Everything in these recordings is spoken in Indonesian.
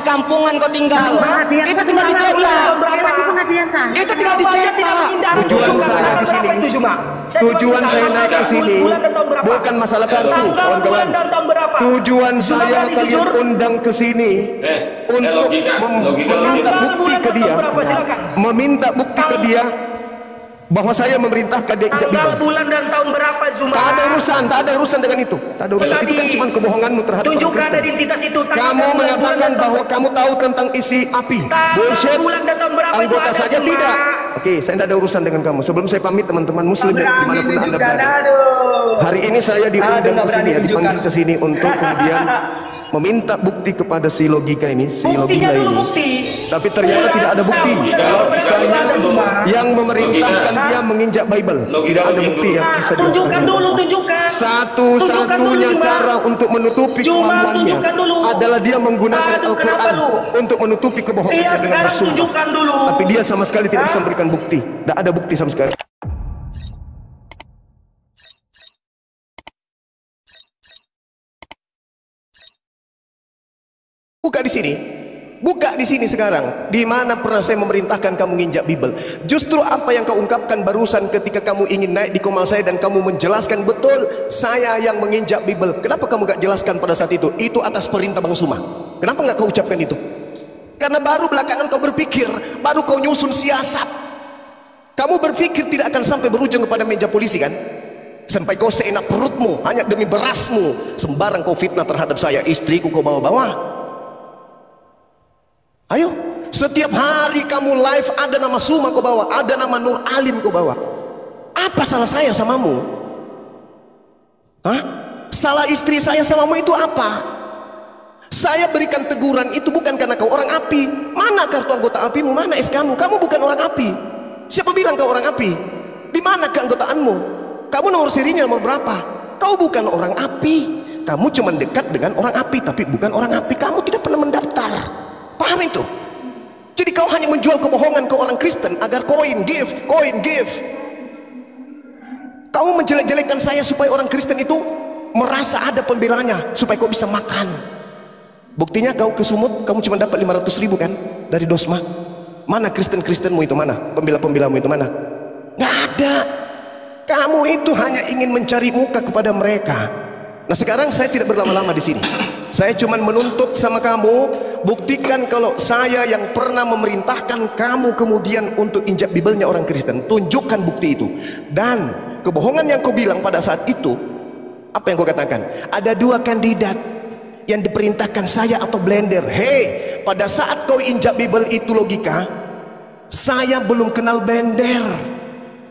kampungan kau tinggal. Itu tinggal dicetak. Itu tinggal dicetak. Tujuan saya di sini, tujuan saya naik ke sini bukan masalah kartu, kawan-kawan. Tujuan saya kalian undang ke sini untuk meminta bukti ke dia, bahwa saya memerintahkan dia injak bibel. Bulan dan tahun berapa Zuma? Tak ada urusan dengan itu. Tak ada urusan. Itu kan cuma kebohonganmu terhadap orang tunjukkan Kristen. identitas itu. Kamu mengatakan bahwa kamu tahu tentang isi api. Bullshit. Bulan dan tahun berapa itu Anggota ada, saja Zuma? tidak. Oke, saya tidak ada urusan dengan kamu. Sebelum saya pamit teman-teman muslim dimanapun anda berada. Hari ini saya diundang ke sini, dipanggil ke sini untuk kemudian meminta bukti kepada si logika ini, si logika ini. Tapi ternyata tidak ada bukti kalau saya yang memerintahkan dia menginjak Bible. Tidak ada bukti yang bisa tunjukkan dulu, tunjukkan. Satu-satunya cara untuk menutupi kelakuannya adalah dia menggunakan Al-Quran untuk menutupi kebohongannya dengan bersumpah. Tapi dia sama sekali tidak bisa memberikan bukti. Tidak ada bukti sama sekali. Buka di sini. Buka di sini sekarang. Di mana pernah saya memerintahkan kamu nginjak Bible? Justru apa yang kau ungkapkan barusan ketika kamu ingin naik di komal saya dan kamu menjelaskan betul saya yang menginjak Bible. Kenapa kamu gak jelaskan pada saat itu? Itu atas perintah Bang Suma. Kenapa gak kau ucapkan itu? Karena baru belakangan kau berpikir, baru kau nyusun siasat. Kamu berpikir tidak akan sampai berujung kepada meja polisi kan? Sampai kau seenak perutmu hanya demi berasmu. Sembarang kau fitnah terhadap saya. Istriku kau bawa-bawa. Ayo, setiap hari kamu live ada nama Suma kau bawa, ada nama Nur Alim kau bawa. Apa salah saya samamu? Hah? Salah istri saya samamu itu apa? Saya berikan teguran itu bukan karena kau orang api. Mana kartu anggota apimu? Mana SK-mu? Kamu bukan orang api. Siapa bilang kau orang api? Di mana keanggotaanmu? Kamu nomor serinya nomor berapa? Kau bukan orang api. Kamu cuma dekat dengan orang api, tapi bukan orang api. Kamu tidak pernah mendaftar. Paham itu? Jadi kau hanya menjual kebohongan ke orang Kristen agar koin give. Kau menjelek-jelekkan saya supaya orang Kristen itu merasa ada pembelanya, supaya kau bisa makan. Buktinya kau ke Sumut, kamu cuma dapat 500.000 kan dari Dosma. Mana Kristen-Kristenmu itu mana? Pembela-pembelamu itu mana? Nggak ada. Kamu itu hanya ingin mencari muka kepada mereka. Nah sekarang saya tidak berlama-lama di sini. Saya cuma menuntut sama kamu, buktikan kalau saya yang pernah memerintahkan kamu kemudian untuk injak Bibelnya orang Kristen. Tunjukkan bukti itu. Dan kebohongan yang kau bilang pada saat itu, apa yang kau katakan? Ada dua kandidat yang diperintahkan saya atau Blender. Hei, pada saat kau injak Bibel itu logika, saya belum kenal Blender.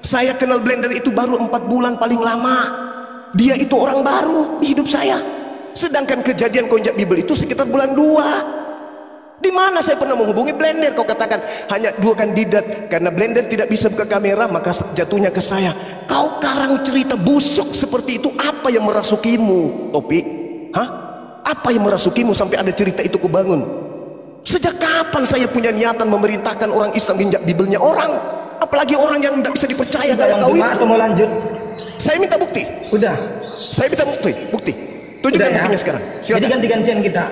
Saya kenal Blender itu baru 4 bulan paling lama. Dia itu orang baru di hidup saya. Sedangkan kejadian kau injak Bibel itu sekitar bulan 2. Di mana saya pernah menghubungi Blender? Kau katakan hanya 2 kandidat. Karena Blender tidak bisa buka kamera, maka jatuhnya ke saya. Kau karang cerita busuk seperti itu. Apa yang merasukimu, Topi? Hah? Apa yang merasukimu sampai ada cerita itu kubangun? Sejak kapan saya punya niatan memerintahkan orang Islam injak Bibelnya orang? Apalagi orang yang tidak bisa dipercaya kayak kau itu. Atau mau lanjut? Saya minta bukti. Udah. Saya minta bukti. Tunjukkan buktinya sekarang. Silakan. Jadi ganti-gantian kita.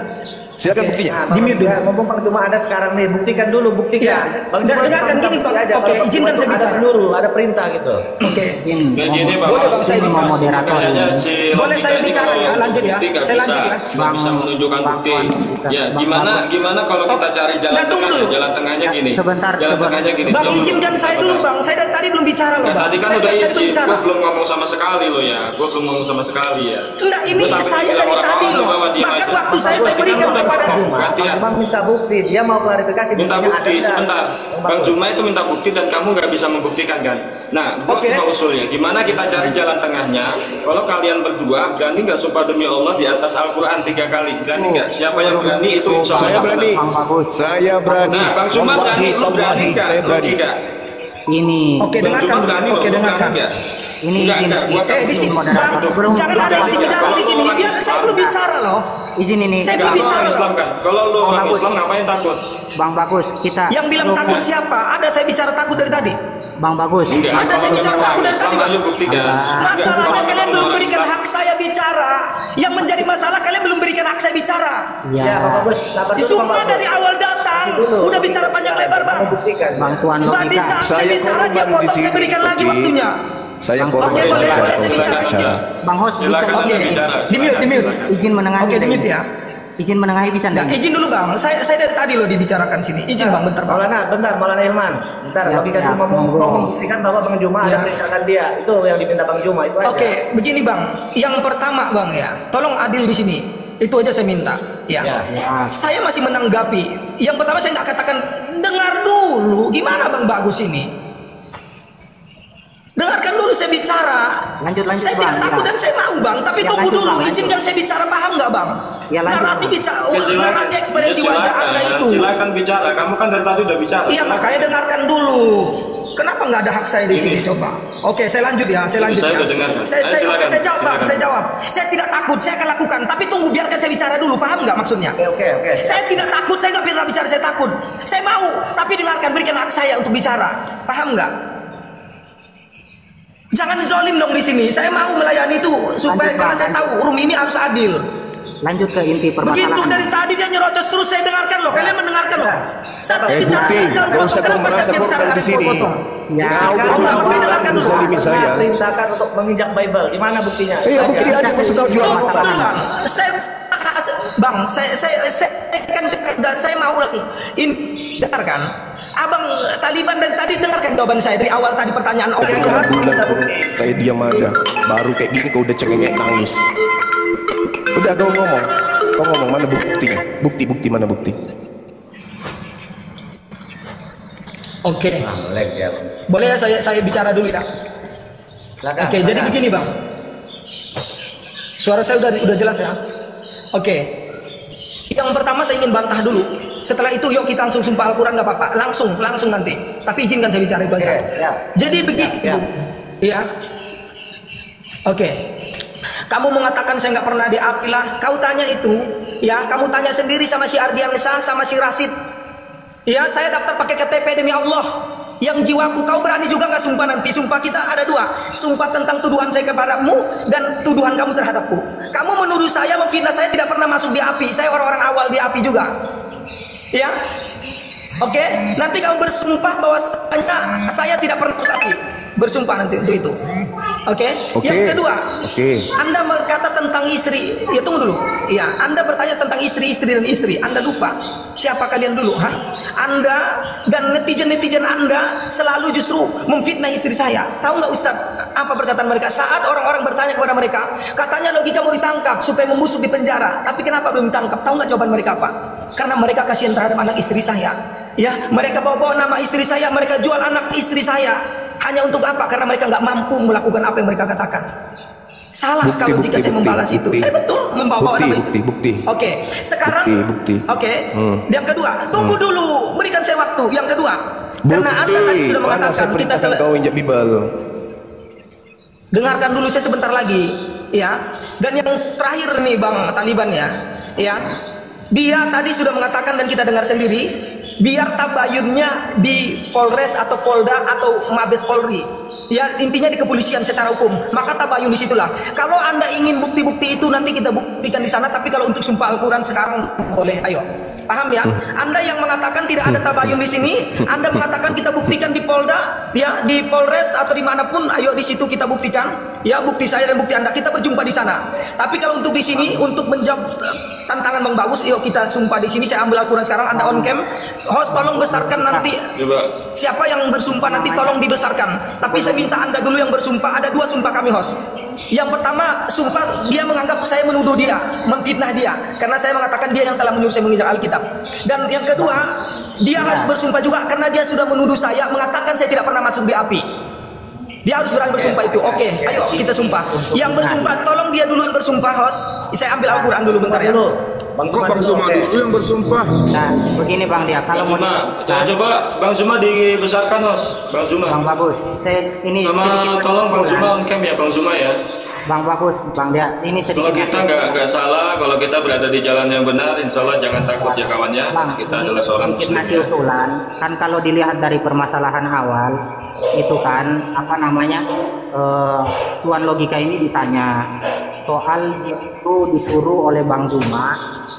Silakan buktinya. Di mute dulu. Mumpung Bang Juma ada sekarang nih, buktikan dulu, buktikan. Dengarkan gini Bang. Oke, izinkan saya bicara dulu, ada perintah gitu. Oke. Ini Boleh Bang saya bicara. moderator. Boleh saya bicara ya, lanjut ya. Saya lanjut ya. Bang bisa menunjukkan bukti. Ya, gimana kalau kita cari jalan tengahnya? Jalan tengahnya gini. Jalan tengahnya gini. Bang izinkan saya dulu Bang. Saya dari tadi belum bicara loh Bang. Tadi kan udah izin. Gua belum ngomong sama sekali loh ya. Enggak, ini saya dari tadi loh. Bahkan waktu saya berikan kepada Bang minta bukti, dia mau klarifikasi. Minta bukti sebentar. Bang Zuma itu minta bukti dan kamu nggak bisa membuktikan kan? Nah, gua mau usulnya. Gimana kita cari jalan tengahnya? Kalau kalian berdua berani nggak sumpah demi Allah di atas Al-Quran 3 kali? Berani nggak? Siapa yang berani itu insya Allah. Saya berani. Nah, Bang Zuma berani, lu berani nggak? Saya berani. Ini. Oke, dengarkan. Oke, dengarkan. Ini di sini. Jangan ada intimidasi di sini. Biar saya belum bicara loh. Izin ini. Saya belum bicara. Islam kan? Kalau lu orang Islam ngapain takut? Bang Bagus, kita. Yang bilang takut siapa? Ada saya bicara takut dari tadi. Bang Bagus. Enggak, Ada saya bicara aku dari tadi, Bang. Ayo buktikan. Masalahnya kalian belum berikan hak saya bicara. Yang menjadi masalah kalian belum berikan hak saya bicara. Ya, Bang Bagus, sabar dulu, Bang Semua Bagus. dari awal datang udah bicara panjang lebar, Bang. Mau buktikan. Bantuan Mbak di logika. saat saya bicara dia korban di potong, saya sini. berikan lagi Oke. waktunya. Saya Oke, korban. boleh, Saya boleh, saya korban. bicara, izin. Bang Host bisa Silakan Oke, bicara. di mute. izin menengahi. Oke, di mute ya. Izin menengahi bisa Nah, enggak? izin dulu, Bang. Saya dari tadi loh dibicarakan sini. Izin, Bang, bentar, Bang. Maulana Ilman. Bentar, Ya, logika siap, dulu monggo. mau membuktikan bahwa Bang Juma Ya. ada perintahkan dia. Itu yang diminta Bang Juma itu aja. Oke, begini, Bang. Yang pertama, Bang, ya, tolong adil di sini. Itu aja saya minta. Ya. Ya. Saya masih menanggapi. Yang pertama saya nggak katakan dengar dulu. Gimana, Bang Bagus ini? Dengarkan dulu saya bicara. Lanjut, Saya Bang. tidak takut Ya. dan saya mau, Bang. Tapi Ya, tunggu lanjut, dulu. Bang, lanjut. Izinkan saya bicara, paham nggak, Bang? Ya, lanjut, Narasi Bang. bicara, Oke, silakan. narasi ekspresi Ya, wajah silakan. Anda itu. Silakan bicara. Kamu kan dari tadi udah bicara. Iya, Silakan. makanya dengarkan dulu. Kenapa nggak ada hak saya di sini? Coba. Oke, saya lanjut ya. Saya lanjut Saya ya. udah dengarkan. Saya Silakan. saya jawab, Bang. Silakan. Saya jawab. Saya tidak takut. Saya akan lakukan. Tapi tunggu, biarkan saya bicara dulu. Paham nggak maksudnya? Oke. Saya tidak takut. Saya nggak pernah bicara. Saya takut. Saya mau. Tapi dengarkan. Berikan hak saya untuk bicara. Paham nggak? Jangan zolim dong di sini. Saya mau melayani itu supaya Lanjut, karena Bang, saya tahu room ini harus adil. Lanjut ke inti Begitu permasalahan. dari tadi dia nyerocos terus saya dengarkan loh. Kalian mendengarkan loh. Saat saya bicara, bukti. saya Gak usah kau merasa korban di sini. Ya. Kau Oh, nggak, oke, dengarkan dulu. zalimi saya. Perintahkan untuk menginjak Bible. Di mana buktinya? Iya, bukti aja kau suka jual Tunggu, apa? Bang. Saya mau lagi. Ini dengarkan. Abang Taliban dari tadi dengarkan jawaban saya dari awal tadi pertanyaan Om Curhat. Saya diam aja. Baru kayak gini kau udah cengengek nangis. Udah kau ngomong. Kau ngomong mana buktinya? Bukti mana bukti? Oke. Melek ya. Boleh ya saya bicara dulu ya. Oke, jadi begini, Bang. Suara saya udah jelas ya. Oke. Yang pertama saya ingin bantah dulu. Setelah itu yuk kita langsung sumpah Al-Quran, nggak apa-apa. Langsung nanti. Tapi izinkan saya bicara itu aja. Oke, siap. Jadi begitu. Siap. Iya. Oke. Kamu mengatakan saya nggak pernah diapi lah. Kau tanya itu, ya. Kamu tanya sendiri sama si Ardiansyah, sama si Rasid. Ya, saya daftar pakai KTP demi Allah. Yang jiwaku, kau berani juga nggak sumpah nanti? Sumpah kita ada dua. Sumpah tentang tuduhan saya kepadamu dan tuduhan kamu terhadapku. Kamu menuduh saya, memfitnah saya tidak pernah masuk di api. Saya orang-orang awal di api juga. Ya, oke. Nanti kamu bersumpah bahwa saya tidak pernah masuk api. Bersumpah nanti untuk itu. Oke. Yang kedua, Anda berkata tentang istri. Ya tunggu dulu. Ya, Anda bertanya tentang istri dan istri. Anda lupa siapa kalian dulu, Anda dan netizen Anda selalu justru memfitnah istri saya. Tahu nggak Ustaz? Apa perkataan mereka? Saat orang-orang bertanya kepada mereka, katanya logika mau ditangkap supaya membusuk di penjara. Tapi kenapa belum ditangkap? Tahu nggak jawaban mereka apa? Karena mereka kasihan terhadap anak istri saya. Ya, mereka bawa nama istri saya, mereka jual anak istri saya. Hanya untuk apa? Karena mereka nggak mampu melakukan apa yang mereka katakan. Salah kalau jika saya membalas itu. Saya betul membawa nama istri. Oke, sekarang. Oke. Yang kedua, tunggu dulu, berikan saya waktu. Yang kedua, karena Anda tadi sudah mengatakan kita kau injak Bible. Dengarkan dulu saya sebentar lagi, ya. Dan yang terakhir nih Bang Taliban ya. Dia tadi sudah mengatakan dan kita dengar sendiri, biar tabayunnya di Polres atau Polda atau Mabes Polri. Ya, intinya di kepolisian secara hukum. Maka tabayun di situlah. Kalau Anda ingin bukti-bukti itu nanti kita buktikan di sana, tapi kalau untuk sumpah Al-Qur'an sekarang boleh. Ayo. Paham ya? Anda yang mengatakan tidak ada tabayun di sini, Anda mengatakan kita buktikan di Polda, ya, di Polres atau dimanapun, ayo di situ kita buktikan. Ya, bukti saya dan bukti Anda, kita berjumpa di sana. Tapi kalau untuk di sini, untuk menjawab tantangan Bang Bagus, yuk kita sumpah di sini. Saya ambil Al-Quran sekarang, Anda on cam. Host tolong besarkan nanti. Siapa yang bersumpah nanti tolong dibesarkan. Tapi saya minta Anda dulu yang bersumpah. Ada dua sumpah kami host. Yang pertama, sumpah dia menganggap saya menuduh dia, memfitnah dia, karena saya mengatakan dia yang telah menyuruh saya menginjak Alkitab. Dan yang kedua, dia harus bersumpah juga karena dia sudah menuduh saya, mengatakan saya tidak pernah masuk di api. Dia harus berani bersumpah itu. Oke, ayo kita sumpah. Yang bersumpah, tolong dia duluan bersumpah, host. Saya ambil Al-Quran dulu bentar ya. Kok Bang Zuma dulu yang bersumpah? Nah, begini Bang Dia, kalau mau coba Bang Zuma dibesarkan, Mas. Bang Zuma. Bang Bagus, saya ini sama tolong Bang Zuma on cam ya, Bang Zuma ya. Bang Bagus, Bang Dia, ini sedikit. Kalau kita nggak salah, kalau kita berada di jalan yang benar, insya Allah jangan takut ya kawannya. Bang, kita adalah seorang muslim. Ngasih usulan, kan kalau dilihat dari permasalahan awal, itu kan apa namanya, Tuan Logika ini ditanya soal itu disuruh oleh Bang Zuma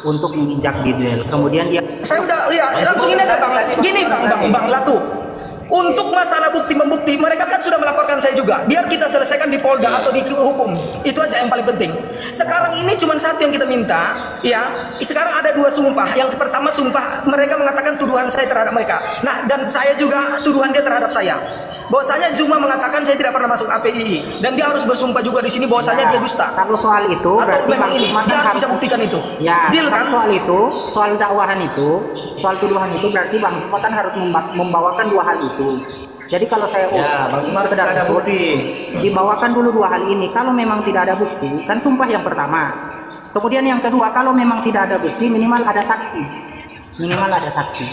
untuk menginjak Bidel. Kemudian dia, saya udah, ya langsung ini aja Bang. Gini Bang Latu. Untuk masalah bukti membukti, mereka kan sudah melaporkan saya juga. Biar kita selesaikan di Polda atau di hukum. Itu aja yang paling penting. Sekarang ini cuma satu yang kita minta, ya. Sekarang ada 2 sumpah. Yang pertama sumpah mereka mengatakan tuduhan saya terhadap mereka. Nah, dan saya juga tuduhan dia terhadap saya. Bahwasanya Zuma mengatakan saya tidak pernah masuk API dan dia harus bersumpah juga di sini bahwasanya dia dusta. kalau soal itu Atau berarti memang Bang ini Zuma dia harus harus bisa buktikan itu. Ya, Deal kan? soal itu, soal dakwahan itu, soal tuduhan itu berarti Bang Zuma kan harus membawakan 2 hal itu. Jadi kalau saya Bang Zuma sekedar ada bukti. dibawakan dulu 2 hal ini. Kalau memang tidak ada bukti, kan sumpah yang pertama. Kemudian yang kedua, kalau memang tidak ada bukti, minimal ada saksi. Minimal ada saksi.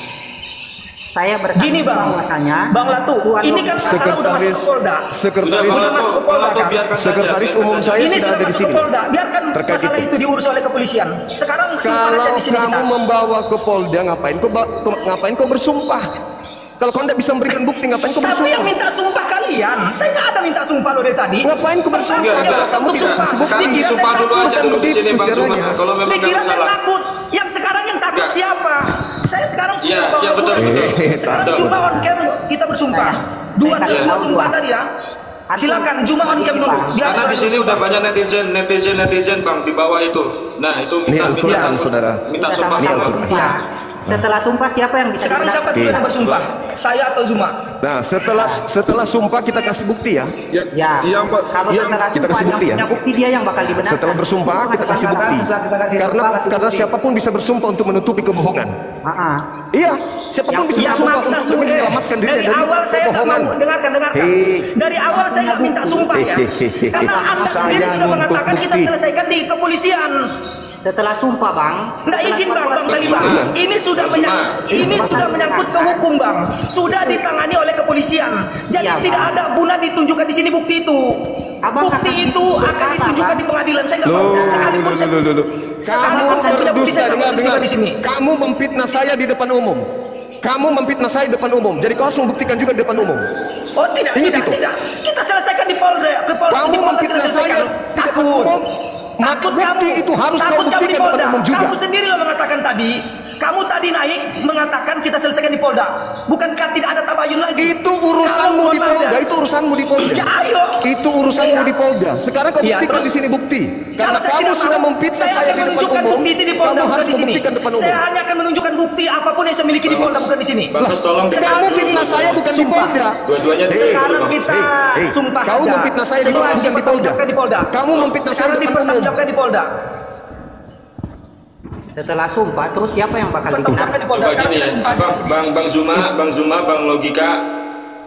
Saya bersaksi Gini Bang, bahwasanya Bang Latu, ini kan masalah udah masuk ke Polda. Sekretaris Udah masuk ke Polda kan? Sekretaris umum saya Ini sudah ada di masuk sini. ke Polda. Biarkan Terkait masalah itu diurus oleh kepolisian. Sekarang simpan aja Kalau di sini kamu kita. membawa ke Polda, ngapain kau bersumpah? Kalau kau tidak bisa memberikan bukti, ngapain kau Tapi yang bersumpah? minta sumpah kalian. Saya nggak ada minta sumpah lo dari tadi. Ngapain kau bersumpah? Kenapa Kalau yang kamu untuk tidak sumpah? kasih bukti, Dikira saya sumpah dulu takut. aja dulu di sini Bang Zuma. caranya. Kalau memang Dikira nggak saya salah. takut. Yang sekarang yang takut siapa? Saya sekarang sudah Iya, bawa iya, betul, bukti. betul. Sekarang Betul. cuma on cam kita bersumpah. Dua sumpah tadi ya. Silakan cuma on cam dulu. Karena di sini udah banyak netizen Bang di bawah itu. Nah, itu Ini minta Al-Quran, saudara. minta sumpah Ini sama. Al-Quran. Ya. Setelah sumpah siapa yang bisa Sekarang siapa dibenarkan? yang bersumpah? Saya atau Zuma? Nah, setelah sumpah kita kasih bukti ya. Ya, Yang kalau setelah kita sumpah kasih bukti yang ya. punya bukti dia yang bakal dibenarkan. Setelah bersumpah kita kasih bukti. Setelah kita kasih Karena sumpah, kasih karena bukti. siapapun bisa bersumpah untuk menutupi kebohongan. Iya, siapapun bisa Yang bersumpah maksa untuk sudah menyelamatkan dirinya dari dari awal saya nggak kebohongan. mau dengarkan. Hei. Dari awal saya nggak minta sumpah ya, karena Anda sendiri Saya sudah nuntut mengatakan kita bukti. selesaikan di kepolisian. Setelah sumpah Bang. Nggak izin Bang tadi Bang. Ini sudah Ini sudah menyangkut ke hukum Bang. Sudah ditangani oleh kepolisian. Jadi Iya, tidak Bang. ada guna ditunjukkan di sini bukti itu. Abang Bukti akan itu akan berkata, ditunjukkan Bang. di pengadilan. Saya nggak mau. Loh, Sekalipun saya kamu sekalipun saya punya bukti berdusta, saya nggak mau dengar. ditunjukkan di sini. Kamu memfitnah saya di depan umum. Kamu memfitnah saya di depan umum. Jadi kau harus membuktikan juga di depan umum. Oh tidak, Ingat itu. tidak. Kita selesaikan di Polda. Ke Polda. Kamu di Polda kita memfitnah selesaikan. saya di depan Takut. umum. Maka Takut bukti kamu. itu harus kau Takut kamu di buktikan di Polda. depan umum juga. Kamu sendiri lo mengatakan tadi. Kamu tadi naik mengatakan kita selesaikan di Polda. Bukankah tidak ada tabayun lagi? Itu urusanmu Kamu di Polda. mana? Itu urusanmu di Polda. Ya ayo. Itu urusanmu Iya. di Polda. Sekarang kau Iya, buktikan terus? di sini bukti. Karena Kalau saya kamu tidak sudah mau, memfitnah saya saya akan di depan menunjukkan umum. bukti itu di Polda, Kamu bukan harus di sini. membuktikan depan umum. Saya hanya akan menunjukkan bukti apapun yang saya miliki di Polda, bukan di sini. Bagus, tolong. Kamu fitnah saya bukan di Polda. Dua-duanya di Sekarang Bang. kita sumpah Kamu aja. memfitnah saya Semua bukan di Polda. dipertanggungjawabkan di Polda. Kamu memfitnah saya Sekarang di depan umum. dipertanggungjawabkan di Polda. Setelah sumpah terus siapa yang bakal Pertanggungjawabkan di dibenarkan? Polda. Coba Sekarang gini kita ya, sumpah aja di sini.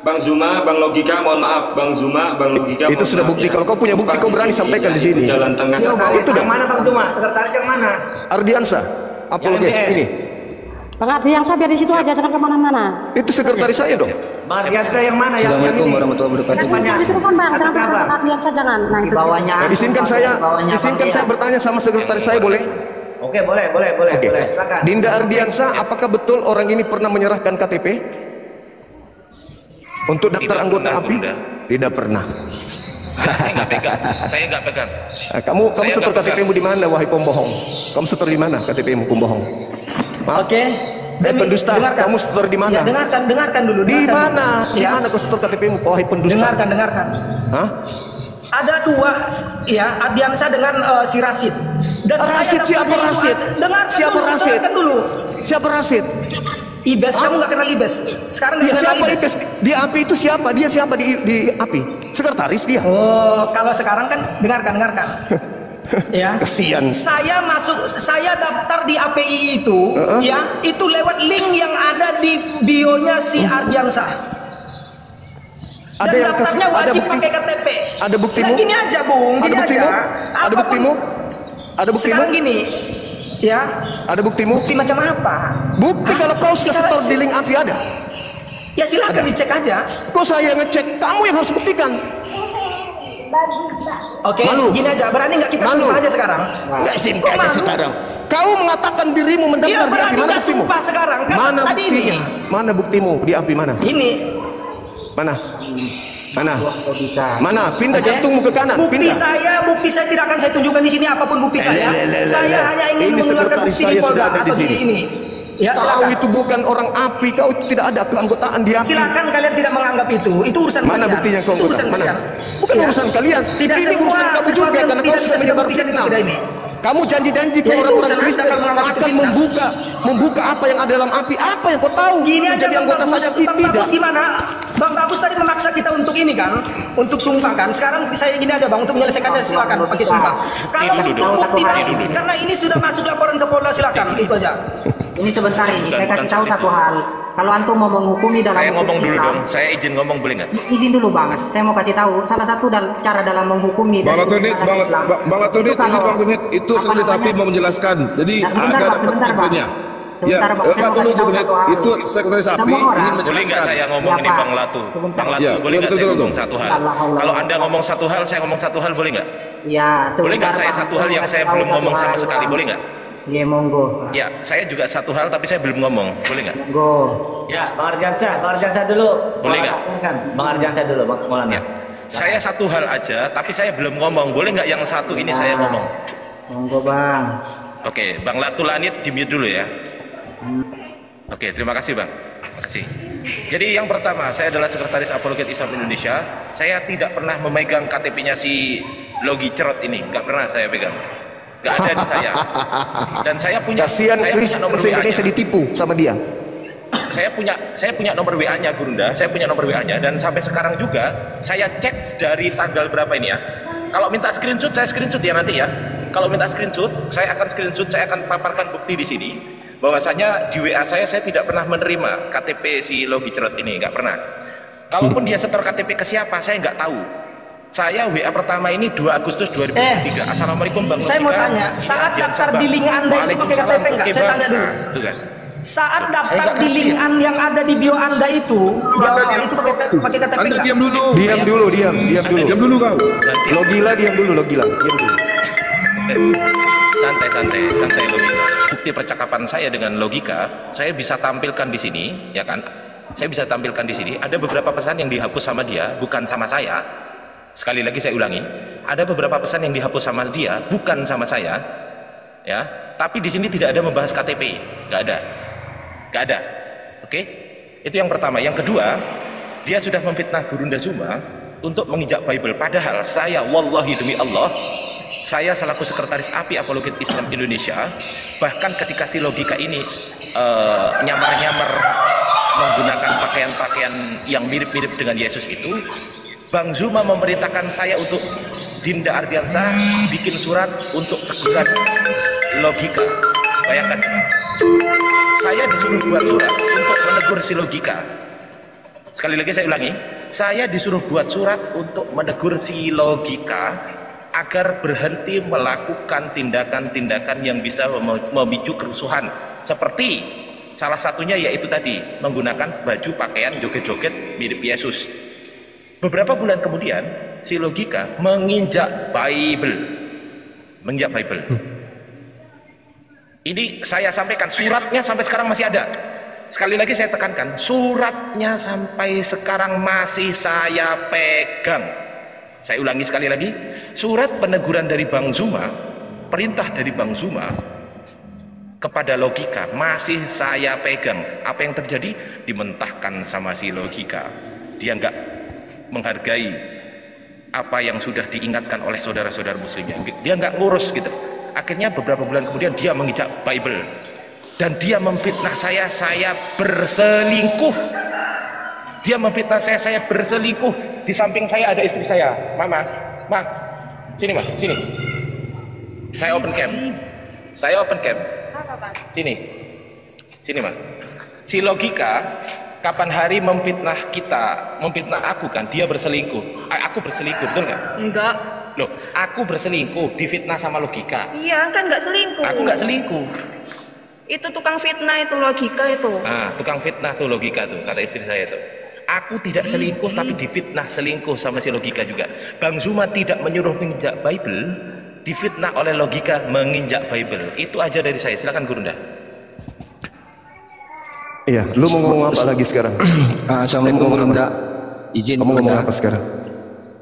Bang Zuma, Bang Logika, mohon maaf, Bang Zuma, Bang Logika. Itu mohon sudah maaf bukti. ya. Kalau kau punya bukti, kau berani sampaikan di sini. Jalan tengah. Itu Yang dah. mana Bang Zuma? Sekretaris yang mana? Ardiansa, apologes Yang MBS. ini. Bang Ardian saya biar di situ aja, jangan kemana-mana. Itu sekretaris saya dong. Bang Ardiansa yang mana? Yang ini? warahmatullahi wabarakatuh. Jangan diteruskan Bang, Atas jangan apa? Bang Ardian saya jangan. Nah, Di itu bawahnya. Nah, izinkan saya bertanya sama sekretaris saya, boleh? Oke, boleh, Oke. silakan. Dinda Ardiansa, apakah betul orang ini pernah menyerahkan KTP untuk daftar anggota API? Tidak pernah. Saya nggak pegang. Nah, kamu setor KTP-mu di mana, wahai pembohong? Kamu setor di mana KTP-mu, pembohong? Maaf. Oke. Pendusta, kamu setor di mana? Ya, dengarkan dulu. Di dengarkan mana? dulu. Di Ya. mana kau setor KTP-mu, wahai pendusta? Dengarkan. Hah? Ada 2 ya, Ardiansa dengan si Rasid. Dan Rasid, siapa Rasid? Siapa Rasid? Dengarkan dulu. Siapa Rasid? Ibes, kamu nggak kenal Ibes. Sekarang Dia nggak kenal siapa Ibes? Di API itu siapa? Dia siapa di API? Sekretaris dia. Oh, kalau sekarang kan dengarkan. Ya. Kesian. Saya daftar di API itu, ya, itu lewat link yang ada di bio-nya si Ardiansa. Dan Ada yang daftarnya ada wajib bukti? pakai KTP. Ada buktimu? Nah, gini aja, Bung. Ada Gini buktimu? aja. Ada Apapun- buktimu? Ada buktimu? Sekarang gini, Ya. Ada buktimu? Bukti macam apa? Bukti kalau kau setor di link api ada? Ya silakan dicek aja. Kok saya ngecek? Kamu yang harus buktikan. Oke, gini aja. Berani nggak kita sumpah aja sekarang? Nggak simpah aja sekarang. Kau mengatakan dirimu mendaftar di api, mana buktimu? Sumpah sekarang. Kan mana tadi buktinya? ini. Mana buktimu di api mana? Ini. Mana? Mana? Mana? Pindah jantungmu ke kanan. Bukti pindah. bukti saya tidak akan saya tunjukkan di sini apapun bukti saya. Saya hanya ingin mengeluarkan bukti di Polda atau di ini. Ya, kau itu bukan orang api, kau tidak ada keanggotaan di api. Silakan kalian tidak menganggap itu urusan mana kalian. Buktinya kau Itu urusan mana? kalian. Bukan urusan kalian. Tidak ini urusan kamu juga karena kau sudah menyebar fitnah. Kamu janji-janji ke orang-orang Kristen akan membuka apa yang ada dalam api. Apa yang kau tahu? Gini aja Bang Bagus, tidak. Gimana? Bang Bagus tadi memaksa kita untuk ini kan, untuk sumpah kan. Sekarang saya gini aja Bang, untuk menyelesaikannya silakan pakai sumpah. Kalau untuk bukti karena ini sudah masuk laporan ke Polda silakan itu aja. Ini sebentar ini, saya kasih tahu satu hal. Kalau antum mau menghukumi dalam saya ngomong dulu Islam, dong, saya izin ngomong boleh nggak? Izin dulu Bang, saya mau kasih tahu. Salah satu cara dalam menghukumi. Bang Latonit, Bang Latonit, izin Bang Latonit, itu sekretaris api mau menjelaskan. Jadi agar dapat infonya. Ya, Bang dulu itu sekretaris api ingin menjelaskan. Boleh nggak saya ngomong ini Bang Latu? Bang Latu, boleh nggak saya ngomong satu hal? Kalau Anda ngomong satu hal, saya ngomong satu hal, boleh nggak? Ya, boleh nggak saya satu hal yang saya belum ngomong sama sekali, boleh nggak? Ya, monggo. Ya, saya juga satu hal tapi saya belum ngomong, boleh nggak? Monggo. Ya, Bang Arjansyah dulu. Boleh nggak? Bang Arjansyah dulu, Bang Maulana. Ya. Saya satu hal aja, tapi saya belum ngomong. Boleh nggak yang satu ini saya ngomong? Monggo Bang. Oke, Bang Latulanit di-mute dulu ya. Oke, terima kasih Bang. Terima kasih. Jadi yang pertama, saya adalah Sekretaris Apologet Islam Indonesia. Saya tidak pernah memegang KTP-nya si Logi Cerot ini, nggak pernah saya pegang. Nggak ada di saya. Dan saya punya nomor Indonesia ditipu sama dia. Saya punya nomor WA-nya Gurunda, saya punya nomor WA-nya dan sampai sekarang juga saya cek dari tanggal berapa ini ya. Kalau minta screenshot saya screenshot ya nanti ya. Kalau minta screenshot, saya akan paparkan bukti di sini bahwasanya di WA saya tidak pernah menerima KTP si Logi Cerot ini, nggak pernah. Kalaupun dia setor KTP ke siapa, saya nggak tahu. Saya WA pertama ini 2 Agustus 2023. Assalamualaikum Bang. Saya mau tanya, saat daftar di link Anda itu pakai KTP enggak? Saya tanya dulu. Itu kan. Saat daftar di link yang ada di bio Anda itu, itu pakai KTP enggak? Diam dulu. Diam dulu kau. Logila diam dulu. Santai logika. Bukti percakapan saya dengan logika, saya bisa tampilkan di sini, ya kan? Saya bisa tampilkan di sini. Ada beberapa pesan yang dihapus sama dia, bukan sama saya. Sekali lagi saya ulangi, ada beberapa pesan yang dihapus sama dia, bukan sama saya, ya. Tapi di sini tidak ada membahas KTP, nggak ada. Oke? Itu yang pertama. Yang kedua, dia sudah memfitnah Gurunda Zuma untuk menginjak Bible. Padahal saya, wallahi demi Allah, saya selaku Sekretaris API Apologet Islam Indonesia, bahkan ketika si Logika ini nyamar-nyamar menggunakan pakaian-pakaian yang mirip-mirip dengan Yesus itu, Bang Zuma memerintahkan saya untuk Dinda Ardiansyah bikin surat untuk teguran Logika. Bayangkan, saya disuruh buat surat untuk menegur si Logika. Sekali lagi saya ulangi, saya disuruh buat surat untuk menegur si Logika agar berhenti melakukan tindakan-tindakan yang bisa memicu kerusuhan, seperti salah satunya yaitu tadi menggunakan baju pakaian joget-joget mirip Yesus. Beberapa bulan kemudian si Logika menginjak Bible. Ini saya sampaikan, suratnya sampai sekarang masih ada. Sekali lagi saya tekankan, suratnya sampai sekarang masih saya pegang. Saya ulangi sekali lagi, surat peneguran dari Bang Zuma, perintah dari Bang Zuma kepada Logika masih saya pegang. Apa yang terjadi? Dimentahkan sama si Logika. Dia nggak menghargai apa yang sudah diingatkan oleh saudara-saudara muslimnya. Dia nggak ngurus gitu. Akhirnya beberapa bulan kemudian dia menginjak Bible dan dia memfitnah saya berselingkuh. Dia memfitnah saya berselingkuh. Di samping saya ada istri saya, Mama, sini Ma, sini. Saya open cam. Sini Ma. Si Logika kapan hari memfitnah aku kan, dia berselingkuh. Aku berselingkuh, betul nggak? Enggak. Loh, aku berselingkuh, difitnah sama logika. Iya, kan nggak selingkuh. Aku nggak selingkuh. Itu tukang fitnah itu, logika itu. Nah, tukang fitnah tuh logika tuh, kata istri saya tuh. Aku tidak selingkuh tapi difitnah selingkuh sama si logika juga. Bang Zuma tidak menyuruh menginjak Bible, difitnah oleh logika menginjak Bible. Itu aja dari saya. Silakan Gurunda. Iya, lu mau ngomong apa lagi sekarang? Assalamualaikum Gurunda. Izin kamu ngomong apa sekarang?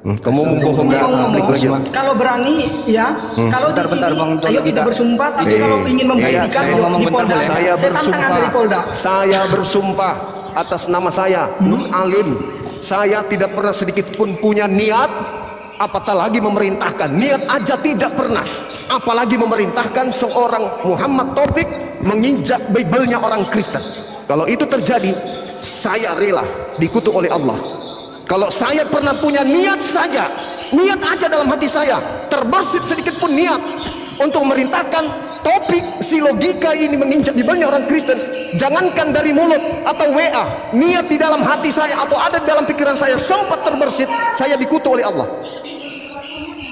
Kamu mau lagi? Kalau berani ya, kalau di sini ayo kita bersumpah, tapi kalau ingin membuktikan di Polda, saya bersumpah. Saya bersumpah atas nama saya Nur Alim, saya tidak pernah sedikit pun punya niat, apatah lagi memerintahkan. Niat aja tidak pernah, apalagi memerintahkan seorang Muhammad Taufik menginjak Bible-nya orang Kristen. Kalau itu terjadi, saya rela dikutuk oleh Allah. Kalau saya pernah punya niat saja, niat aja dalam hati saya, terbersit sedikit pun niat untuk memerintahkan topik si logika ini menginjak Bible-nya orang Kristen, jangankan dari mulut atau WA, niat di dalam hati saya atau ada di dalam pikiran saya sempat terbersit, saya dikutuk oleh Allah.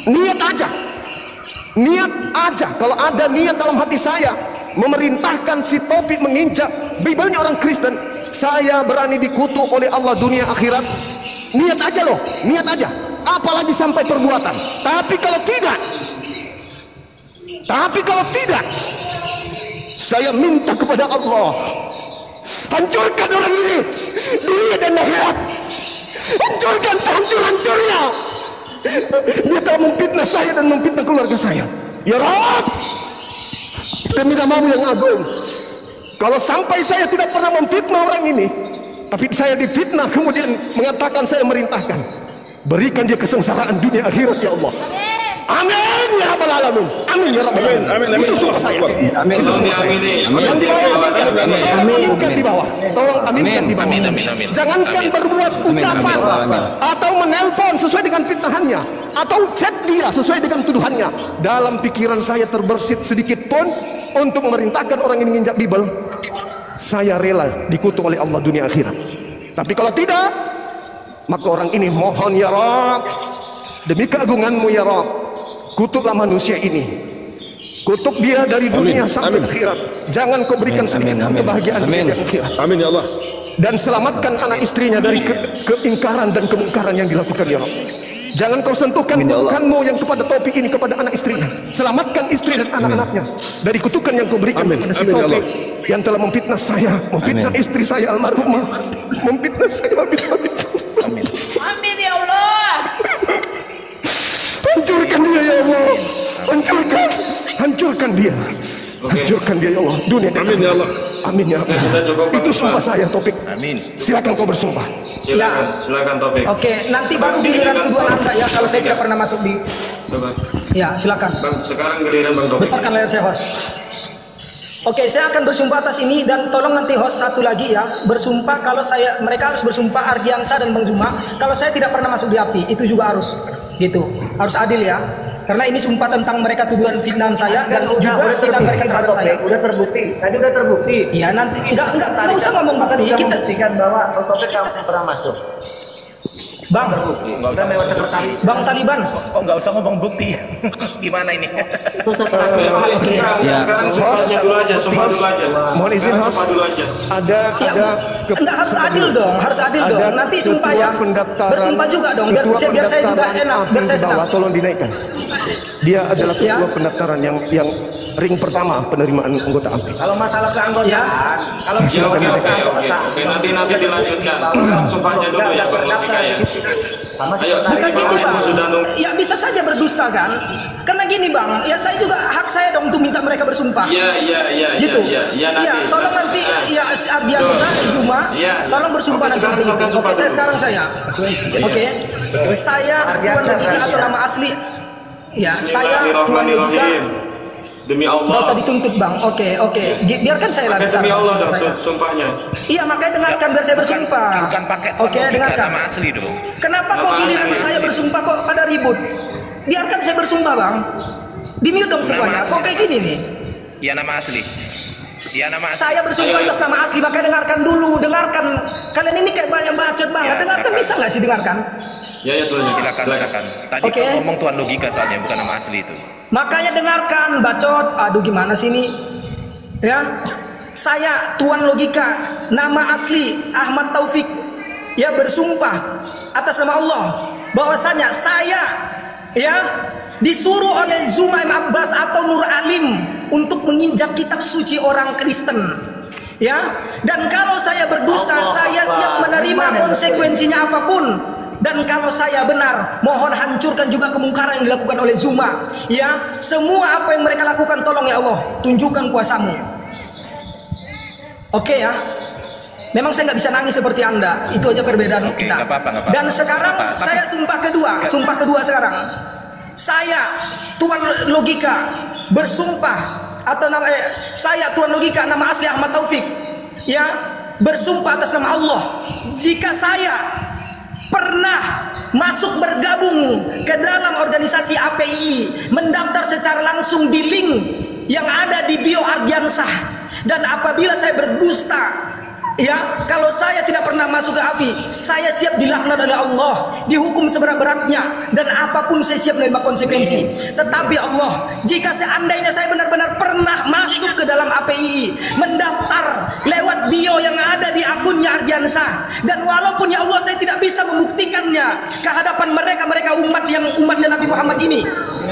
Niat aja, kalau ada niat dalam hati saya memerintahkan si topik menginjak Bible-nya orang Kristen, saya berani dikutuk oleh Allah dunia akhirat. Niat aja loh, niat aja, apalagi sampai perbuatan. Tapi kalau tidak, saya minta kepada Allah, hancurkan orang ini, dunia dan akhirat, hancurkan sehancur-hancurnya. Dia telah memfitnah saya dan memfitnah keluarga saya. Ya Rabb, demi namamu yang agung, kalau sampai saya tidak pernah memfitnah orang ini, tapi saya difitnah kemudian mengatakan saya merintahkan, berikan dia kesengsaraan dunia akhirat ya Allah. Amin ya rabbal alamin. Amin ya rabbal alamin. Itu sumpah saya. Amin. Itu sumpah saya. Yang di bawah aminkan di bawah. Tolong aminkan di bawah. Jangankan berbuat ucapan atau menelpon sesuai dengan fitnahannya atau chat dia sesuai dengan tuduhannya. Dalam pikiran saya terbersit sedikit pun untuk memerintahkan orang ini menginjak Bible, saya rela dikutuk oleh Allah dunia akhirat. Tapi kalau tidak, maka orang ini mohon ya Rabb, demi keagunganmu ya Rabb, kutuklah manusia ini, kutuk dia dari dunia sampai akhirat. Jangan kau berikan sedikit pun kebahagiaan di akhirat. Amin ya Allah. Dan selamatkan anak istrinya dari keingkaran dan kemungkaran yang dilakukan ya Rabb. Jangan kau sentuhkan kutukanmu yang kepada topik ini kepada anak istrinya. Selamatkan istri dan anak-anaknya dari kutukan yang kau berikan kepada si topik yang telah memfitnah saya, memfitnah istri saya almarhumah, memfitnah saya habis-habis. Amin ya Allah. Hancurkan dia ya Allah, hancurkan dia, hancurkan dia ya Allah, dunia dan amin ya Allah. Amin ya Allah. Itu sumpah saya Topik. Amin. Silakan kau bersumpah. Silakan Topik. Oke, nanti baru giliran tuduhan Anda ya, kalau saya tidak pernah masuk di. Ya, silakan. Bang, sekarang giliran Bang Topik. Besarkan layar saya, host. Oke, saya akan bersumpah atas ini dan tolong nanti host satu lagi ya, bersumpah kalau mereka harus bersumpah Ardiansa dan Bang Zuma kalau saya tidak pernah masuk di API, itu juga harus gitu, harus adil ya. Karena ini sumpah tentang mereka tuduhan fitnahan saya dan juga tidak mereka terhadap saya. Udah terbukti, tadi udah terbukti. Iya nanti enggak usah ngomong bukti, kita buktikan bahwa Topik kamu pernah masuk. Bang, udah lewat sekretaris. Bang Taliban. Oh, nggak usah ngomong bukti. Gimana ini? Oke. Sekarang sumpahnya dulu aja, sumpah dulu aja. Mohon izin host. Ada enggak harus adil dong, harus adil dong. Nanti sumpah ya. Bersumpah juga dong, biar saya juga enak, biar saya senang. Tolong dinaikkan. Dia adalah ketua pendaftaran yang ring pertama penerimaan anggota API. Kalau masalah keanggotaan, kalau oke, nanti dilanjutkan. Sumpahnya dulu ya Bang Logika ya. Bukan gitu Bang. Ya bisa saja berdusta kan? Karena gini Bang, ya saya juga hak saya dong untuk minta mereka bersumpah. Iya. Gitu. Iya, tolong nanti ya Ardiansa, Zuma, tolong bersumpah nanti untuk itu. Oke, sekarang saya. Oke. Saya Tuan Logika atau nama asli. Ya, saya Tuan Logika. Demi Allah. Nggak usah dituntut Bang. Oke. Biarkan saya lah. Demi Allah dong sumpahnya. Iya makanya dengarkan biar saya bersumpah. Bukan pakai dengarkan. nama asli dong. Kenapa kok giliran saya bersumpah kok pada ribut? Biarkan saya bersumpah Bang. Di-mute dong semuanya. Kok kayak gini nih? Iya nama asli. Iya nama asli. Saya bersumpah atas nama asli, makanya dengarkan dulu. Dengarkan. Kalian ini kayak banyak bacot banget. Dengarkan bisa nggak sih dengarkan? Ya, silakan. Tadi kau ngomong tuan logika soalnya, bukan nama asli itu. Makanya dengarkan, bacot. Aduh, gimana sih ini? Ya, saya tuan logika, nama asli Ahmad Taufik. Ya, bersumpah atas nama Allah bahwasanya saya disuruh oleh Zumaim Abbas atau Nur Alim untuk menginjak kitab suci orang Kristen. Ya, dan kalau saya berdusta, saya siap menerima konsekuensinya apapun. Dan kalau saya benar, mohon hancurkan juga kemungkaran yang dilakukan oleh Zuma. Ya, semua apa yang mereka lakukan, tolong ya Allah, tunjukkan kuasamu. Oke ya. Memang saya nggak bisa nangis seperti Anda. Itu aja perbedaan kita. Gak apa-apa. Dan sekarang saya sumpah kedua sekarang. Saya tuan logika bersumpah atau saya tuan logika nama asli Ahmad Taufik. Ya, bersumpah atas nama Allah. Jika saya pernah masuk bergabung ke dalam organisasi API, mendaftar secara langsung di link yang ada di bio Ardiansah, dan apabila saya berdusta, ya, kalau saya tidak pernah masuk ke API, saya siap dilaknat oleh Allah, dihukum seberat-beratnya, dan apapun saya siap menerima konsekuensi. Tetapi Allah, jika seandainya saya benar-benar pernah masuk ke dalam API, mendaftar lewat bio yang ada di akunnya Ardiansah, dan walaupun ya Allah saya tidak bisa membuktikannya ke hadapan mereka umatnya Nabi Muhammad ini,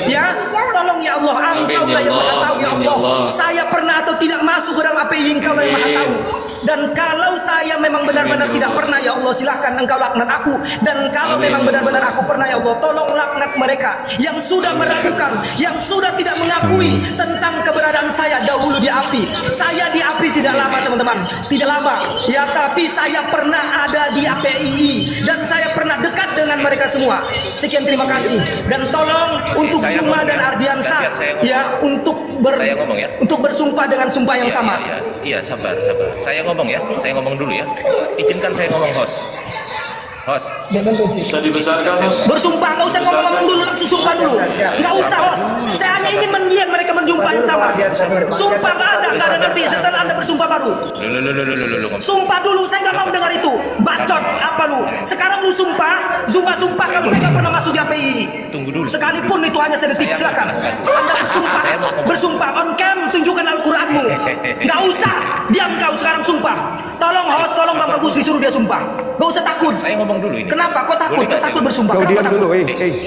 ya, tolong ya Allah, Engkau lah yang Maha tahu ya Allah. Saya pernah atau tidak masuk ke dalam API, Engkau lah yang Maha tahu. Dan kalau saya memang benar-benar tidak pernah ya Allah, silahkan Engkau laknat aku. Dan kalau memang benar-benar aku pernah ya Allah, tolong laknat mereka yang sudah meragukan, yang sudah tidak mengakui tentang keberadaan saya dahulu di API. Saya di API tidak lama teman-teman, tidak lama ya, tapi saya pernah ada di APII dan saya pernah dekat dengan mereka semua. Sekian, terima kasih. Dan tolong untuk Zuma dan Ardiansah ya, untuk bersumpah dengan sumpah yang sama. Iya, sabar. Saya ngomong dulu ya. Izinkan saya ngomong, host. Bisa dibesarkan, host. Bersumpah, nggak usah ngomong dulu, langsung sumpah dulu. Nggak usah, host. Saya hanya ingin melihat mereka berjumpa yang sama. Sumpah nggak ada nanti setelah Anda bersumpah baru. Sumpah dulu, saya nggak mau dengar itu. Bacot apa lu? Sekarang lu sumpah, Zuma sumpah kalau saya nggak pernah masuk di API. Tunggu dulu. Sekalipun itu hanya sedetik, silakan. Anda bersumpah on cam, tunjukkan Al-Quranmu. Nggak usah, diam kau sekarang sumpah. Tolong host, tolong Bang Bagus disuruh dia sumpah. Nggak usah takut. Saya ngomong dulu ini. Kenapa? Kok takut? Kok takut bersumpah? Kau diam dulu,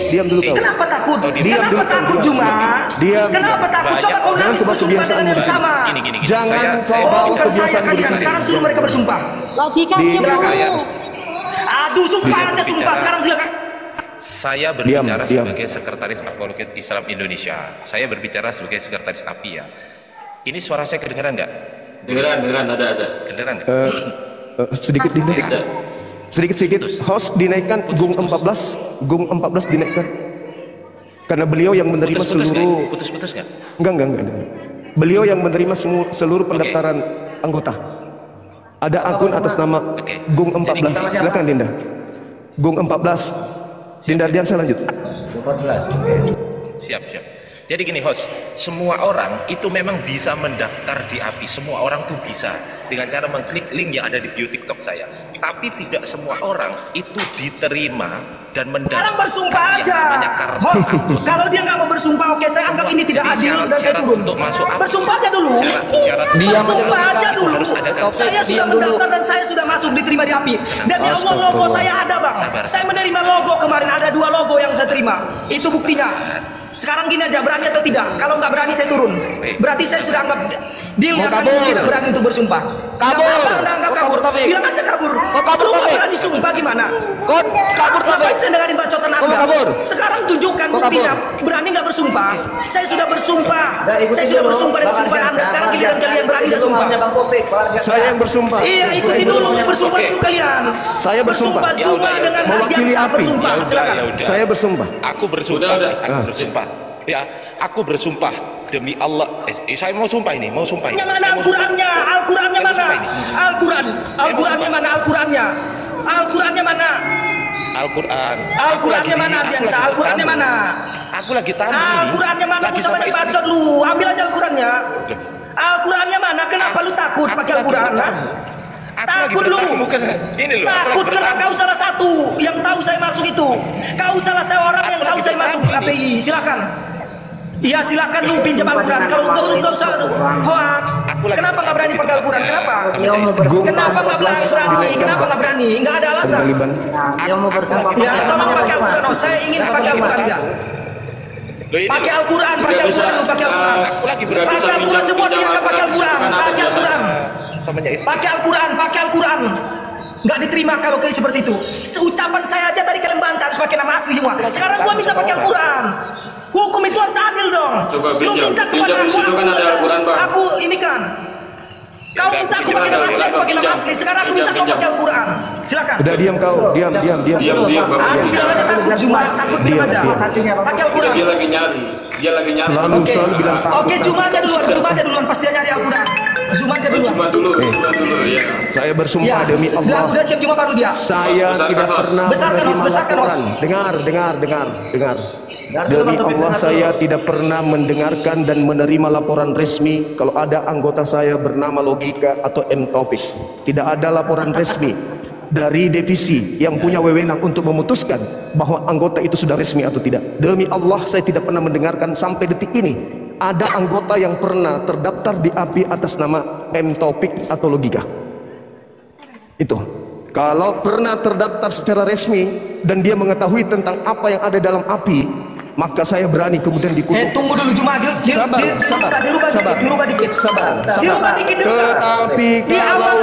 diam dulu kau. Kenapa takut? Diam dulu, takut Zuma? Diam. Kenapa takut? Coba kau jangan coba kebiasaan yang sama. Gini. Jangan coba kebiasaan di sini. Sekarang suruh mereka bersumpah. Logika diam dulu. Aduh, sumpah aja sumpah. Sekarang silakan. Saya berbicara sebagai sekretaris Apologet Islam Indonesia. Saya berbicara sebagai sekretaris API ya. Ini suara saya kedengeran nggak? Dengeran, ada. Kedengeran nggak? Sedikit dinaik. Sedikit host dinaikkan, gung 14 dinaikkan. Karena beliau yang menerima seluruh putus nggak? Enggak. Beliau yang menerima seluruh pendaftaran anggota. Ada akun atas nama gung 14. Silakan Dinda. Gung 14. Dinda Ardiansah lanjut. 14. Siap. Jadi gini host, semua orang itu memang bisa mendaftar di API. Semua orang tuh bisa dengan cara mengklik link yang ada di bio TikTok saya. Tapi tidak semua orang itu diterima dan mendaftar. Sekarang bersumpah aja. Host, kalau dia nggak mau bersumpah, oke, saya anggap ini tidak adil dan saya turun. Bersumpah aja dulu. Bersumpah aja dulu. Saya sudah mendaftar dan saya sudah masuk, diterima di API. Dan ya Allah, logo saya ada bang. Saya menerima logo kemarin, ada 2 logo yang saya terima. Itu buktinya. Sekarang gini aja, berani atau tidak? Kalau nggak berani saya turun. Berarti saya sudah anggap deal yang tidak berani untuk bersumpah. Nggak kabur. Bilang aja kabur. Lu nggak berani sumpah gimana? Ngapain saya dengerin bacotan Anda? Sekarang tunjukkan buktinya. Berani nggak bersumpah? Saya sudah bersumpah. Saya sudah bersumpah dengan sumpah Anda. Sekarang giliran kalian berani nggak sumpah? Saya yang bersumpah. Iya, ikuti dulu bersumpah dulu kalian. Saya bersumpah. Zuma dengan Ardiansah bersumpah. Silakan. Saya bersumpah. Aku bersumpah. Ya, aku bersumpah demi Allah. Saya mau sumpah ini. Yang mana Al-Qurannya? Al-Qurannya mana? Al-Qurannya mana? Al-Qurannya mana? Al-Qurannya mana Ardiansah? Al-Qurannya mana? Aku lagi tahu. Al-Qurannya mana? Aku sama yang bacot lu. Ambil aja Al-Qurannya. Al-Qurannya mana? Kenapa lu takut pakai Al-Quran? takut lu. Bukan gini loh. Takut karena kau salah satu yang tahu saya masuk itu. Kau salah seorang yang tahu saya masuk API. Silakan. Iya silakan lu pinjam Al-Quran. Kalau enggak usah hoax. Kenapa nggak berani pakai Al-Quran? Kenapa? Kenapa nggak berani? Kenapa nggak berani? Nggak ada alasan. Ya tolong pakai Al-Quran. Oh, saya ingin pakai Al-Quran nggak? Pakai Al-Quran, pakai Al-Quran, lu pakai Al-Quran. Pakai Al-Quran semua dia akan pakai Al-Quran. Pakai Al-Quran. Pakai Al-Quran, pakai Al-Quran. Nggak diterima kalau kayak seperti itu. Seucapan saya aja tadi kalian bantah harus pakai nama asli semua. Sekarang gua minta pakai Al-Quran. Hukum itu harus adil dong. Lu minta kepada aku ini kan. Kau minta aku pakai nama asli, aku pakai nama asli. Sekarang aku minta kau pakai Al-Quran. Silakan. Udah diam kau, diam. Aku bilang aja takut cuma takut bilang aja. Pakai Al-Quran. Dia lagi nyari. Selalu bilang takut. Oke, cuma aja duluan. Pasti dia nyari Al-Quran. Cuma aja duluan. Cuma dulu ya. Saya bersumpah demi Allah. Udah siap cuma baru dia. Saya tidak pernah menerima laporan. Dengar. Demi Allah saya tidak pernah mendengarkan dan menerima laporan resmi kalau ada anggota saya bernama Logika atau M. Taufik. Tidak ada laporan resmi dari divisi yang punya wewenang untuk memutuskan bahwa anggota itu sudah resmi atau tidak. Demi Allah saya tidak pernah mendengarkan sampai detik ini ada anggota yang pernah terdaftar di API atas nama M. Taufik atau Logika. Itu. Kalau pernah terdaftar secara resmi dan dia mengetahui tentang apa yang ada dalam API, maka saya berani kemudian dikutuk. Tunggu dulu cuma sabar. Dirubah dikit. Tetapi kalau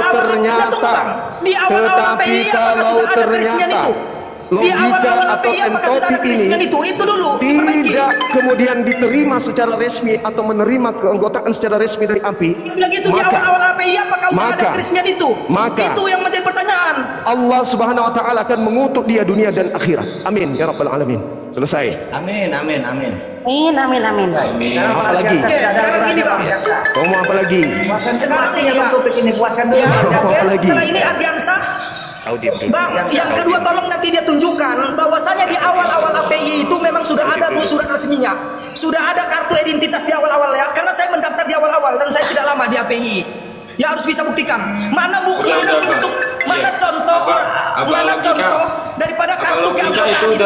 ternyata Logika atau M-Taufik ini tidak kemudian diterima secara resmi atau menerima keanggotaan secara resmi dari API, maka itu yang menjadi pertanyaan. Allah Subhanahu wa taala akan mengutuk dia dunia dan akhirat. Amin ya rabbal alamin. Selesai. Amin. Apa lagi? Sekarang ini Bang. Kau mau apa lagi? Sekarang ini puaskan dulu. Apa lagi? Setelah ini Ardiansa. Bang, yang kedua tolong nanti dia tunjukkan bahwasanya di awal-awal API itu memang sudah ada surat resminya. Sudah ada kartu identitas di awal-awal ya. Karena saya mendaftar di awal-awal dan saya tidak lama di API. Ya harus bisa buktikan. Mana buku, mana contoh daripada kartu keanggotaan itu.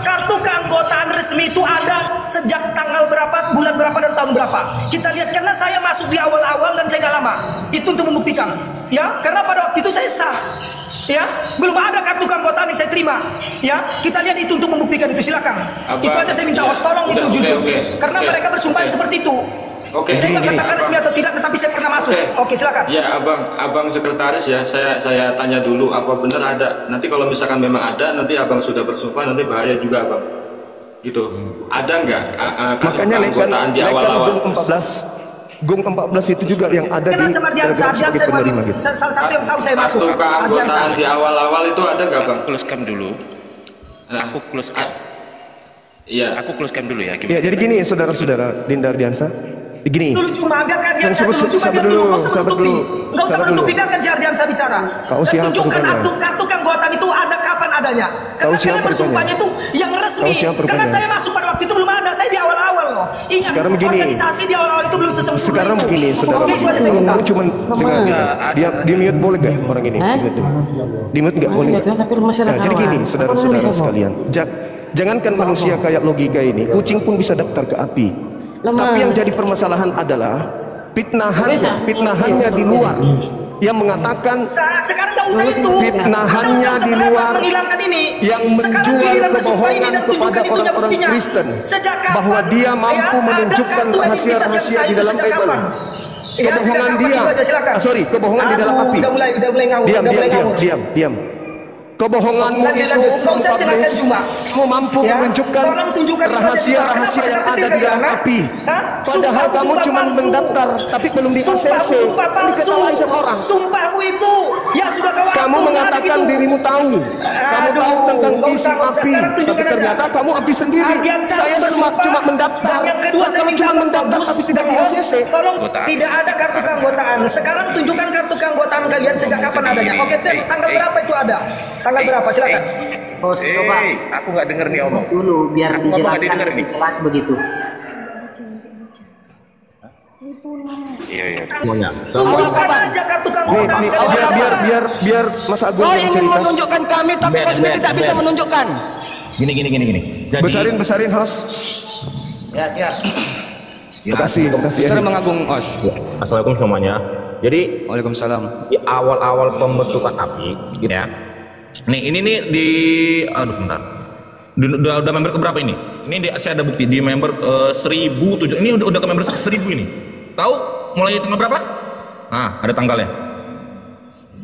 Kartu keanggotaan resmi itu ada sejak tanggal berapa, bulan berapa dan tahun berapa. Kita lihat karena saya masuk di awal-awal dan saya nggak lama. Itu untuk membuktikan. Ya, karena pada waktu itu saya sah. Ya, belum ada kartu keanggotaan yang saya terima. Ya, kita lihat itu untuk membuktikan itu, silakan. Itu aja saya minta host tolong itu jujur. Karena mereka bersumpah seperti itu. Saya nggak katakan resmi atau tidak, tetapi saya pernah masuk. Oke, silakan. Ya, abang sekretaris ya. Saya tanya dulu apa benar ada. Nanti kalau misalkan memang ada, nanti abang sudah bersumpah, nanti bahaya juga abang. Gitu. Ada nggak? Makanya keanggotaan di awal-awal. GUM 14 itu juga yang ada di sebagai penerima gitu. Salah satu yang tahu saya masuk. Kartu keanggotaan di awal-awal itu ada nggak bang? Close-cam dulu. Aku close-cam. Iya. Aku close-cam dulu ya. Ya, jadi gini saudara-saudara Dinda Ardiansa. Begini. Dulu cuma biarkan dia dulu. Enggak usah menutupi, biarkan si Ardiansa bicara. Tunjukkan kartu keanggotaan itu ada kapan adanya. Karena kalian bersumpahnya itu yang resmi. Karena saya masuk pada waktu itu belum ada, saya di awal-awal loh. Ingat, sekarang begini. Organisasi di awal-awal itu belum sesempurna. Sekarang begini, saudara. Kamu cuma dengar dia mute boleh gak orang ini? Di mute nggak boleh. Nah, jadi gini, saudara-saudara sekalian. Jangankan manusia kayak Logika ini, kucing pun bisa daftar ke API. Tapi yang jadi permasalahan adalah fitnahannya di luar. Yang mengatakan fitnahannya di luar, yang menjual kebohongan kepada orang-orang Kristen bahwa dia mampu menunjukkan rahasia-rahasia di dalam Bible. Kebohongan dia, kebohongan di dalam API. Diam. Kebohonganmu itu kamu mampu menunjukkan rahasia-rahasia yang ada di dalam API. Padahal kamu cuma mendaftar tapi belum di ACC. Diketahui sama orang. Sumpahmu itu ya sudah kamu mengatakan dirimu tahu. Kamu tahu tentang isi API, tapi ternyata kamu API sendiri. Saya cuma mendaftar. Kamu cuma mendaftar tapi tidak di ACC. Tolong, tidak ada kartu keanggotaan. Sekarang tunjukkan kartu keanggotaan kalian sejak kapan adanya. Oke, tanggal berapa itu ada? Tanggal berapa? Silakan. Bos, coba. Aku nggak dengar nih omong. Dulu biar dijelaskan jelas begitu. Iya. Semuanya. Tunjukkan aja kartu keanggotaan. Biar Mas Agung Kau yang ingin cerita. menunjukkan kami, tapi kau sendiri tidak bisa menunjukkan. Gini. Jadi, Besarin host. ya siap. Terima kasih. Saudara mengagung, Os. Assalamualaikum semuanya. Jadi Waalaikumsalam. di awal-awal pembentukan API, gitu ya. Nih ini nih aduh sebentar. Udah member keberapa ini? Saya ada bukti di member 1007. Ini udah ke member 1000 ini. Tahu mulai tanggal berapa? Nah, ada tanggalnya.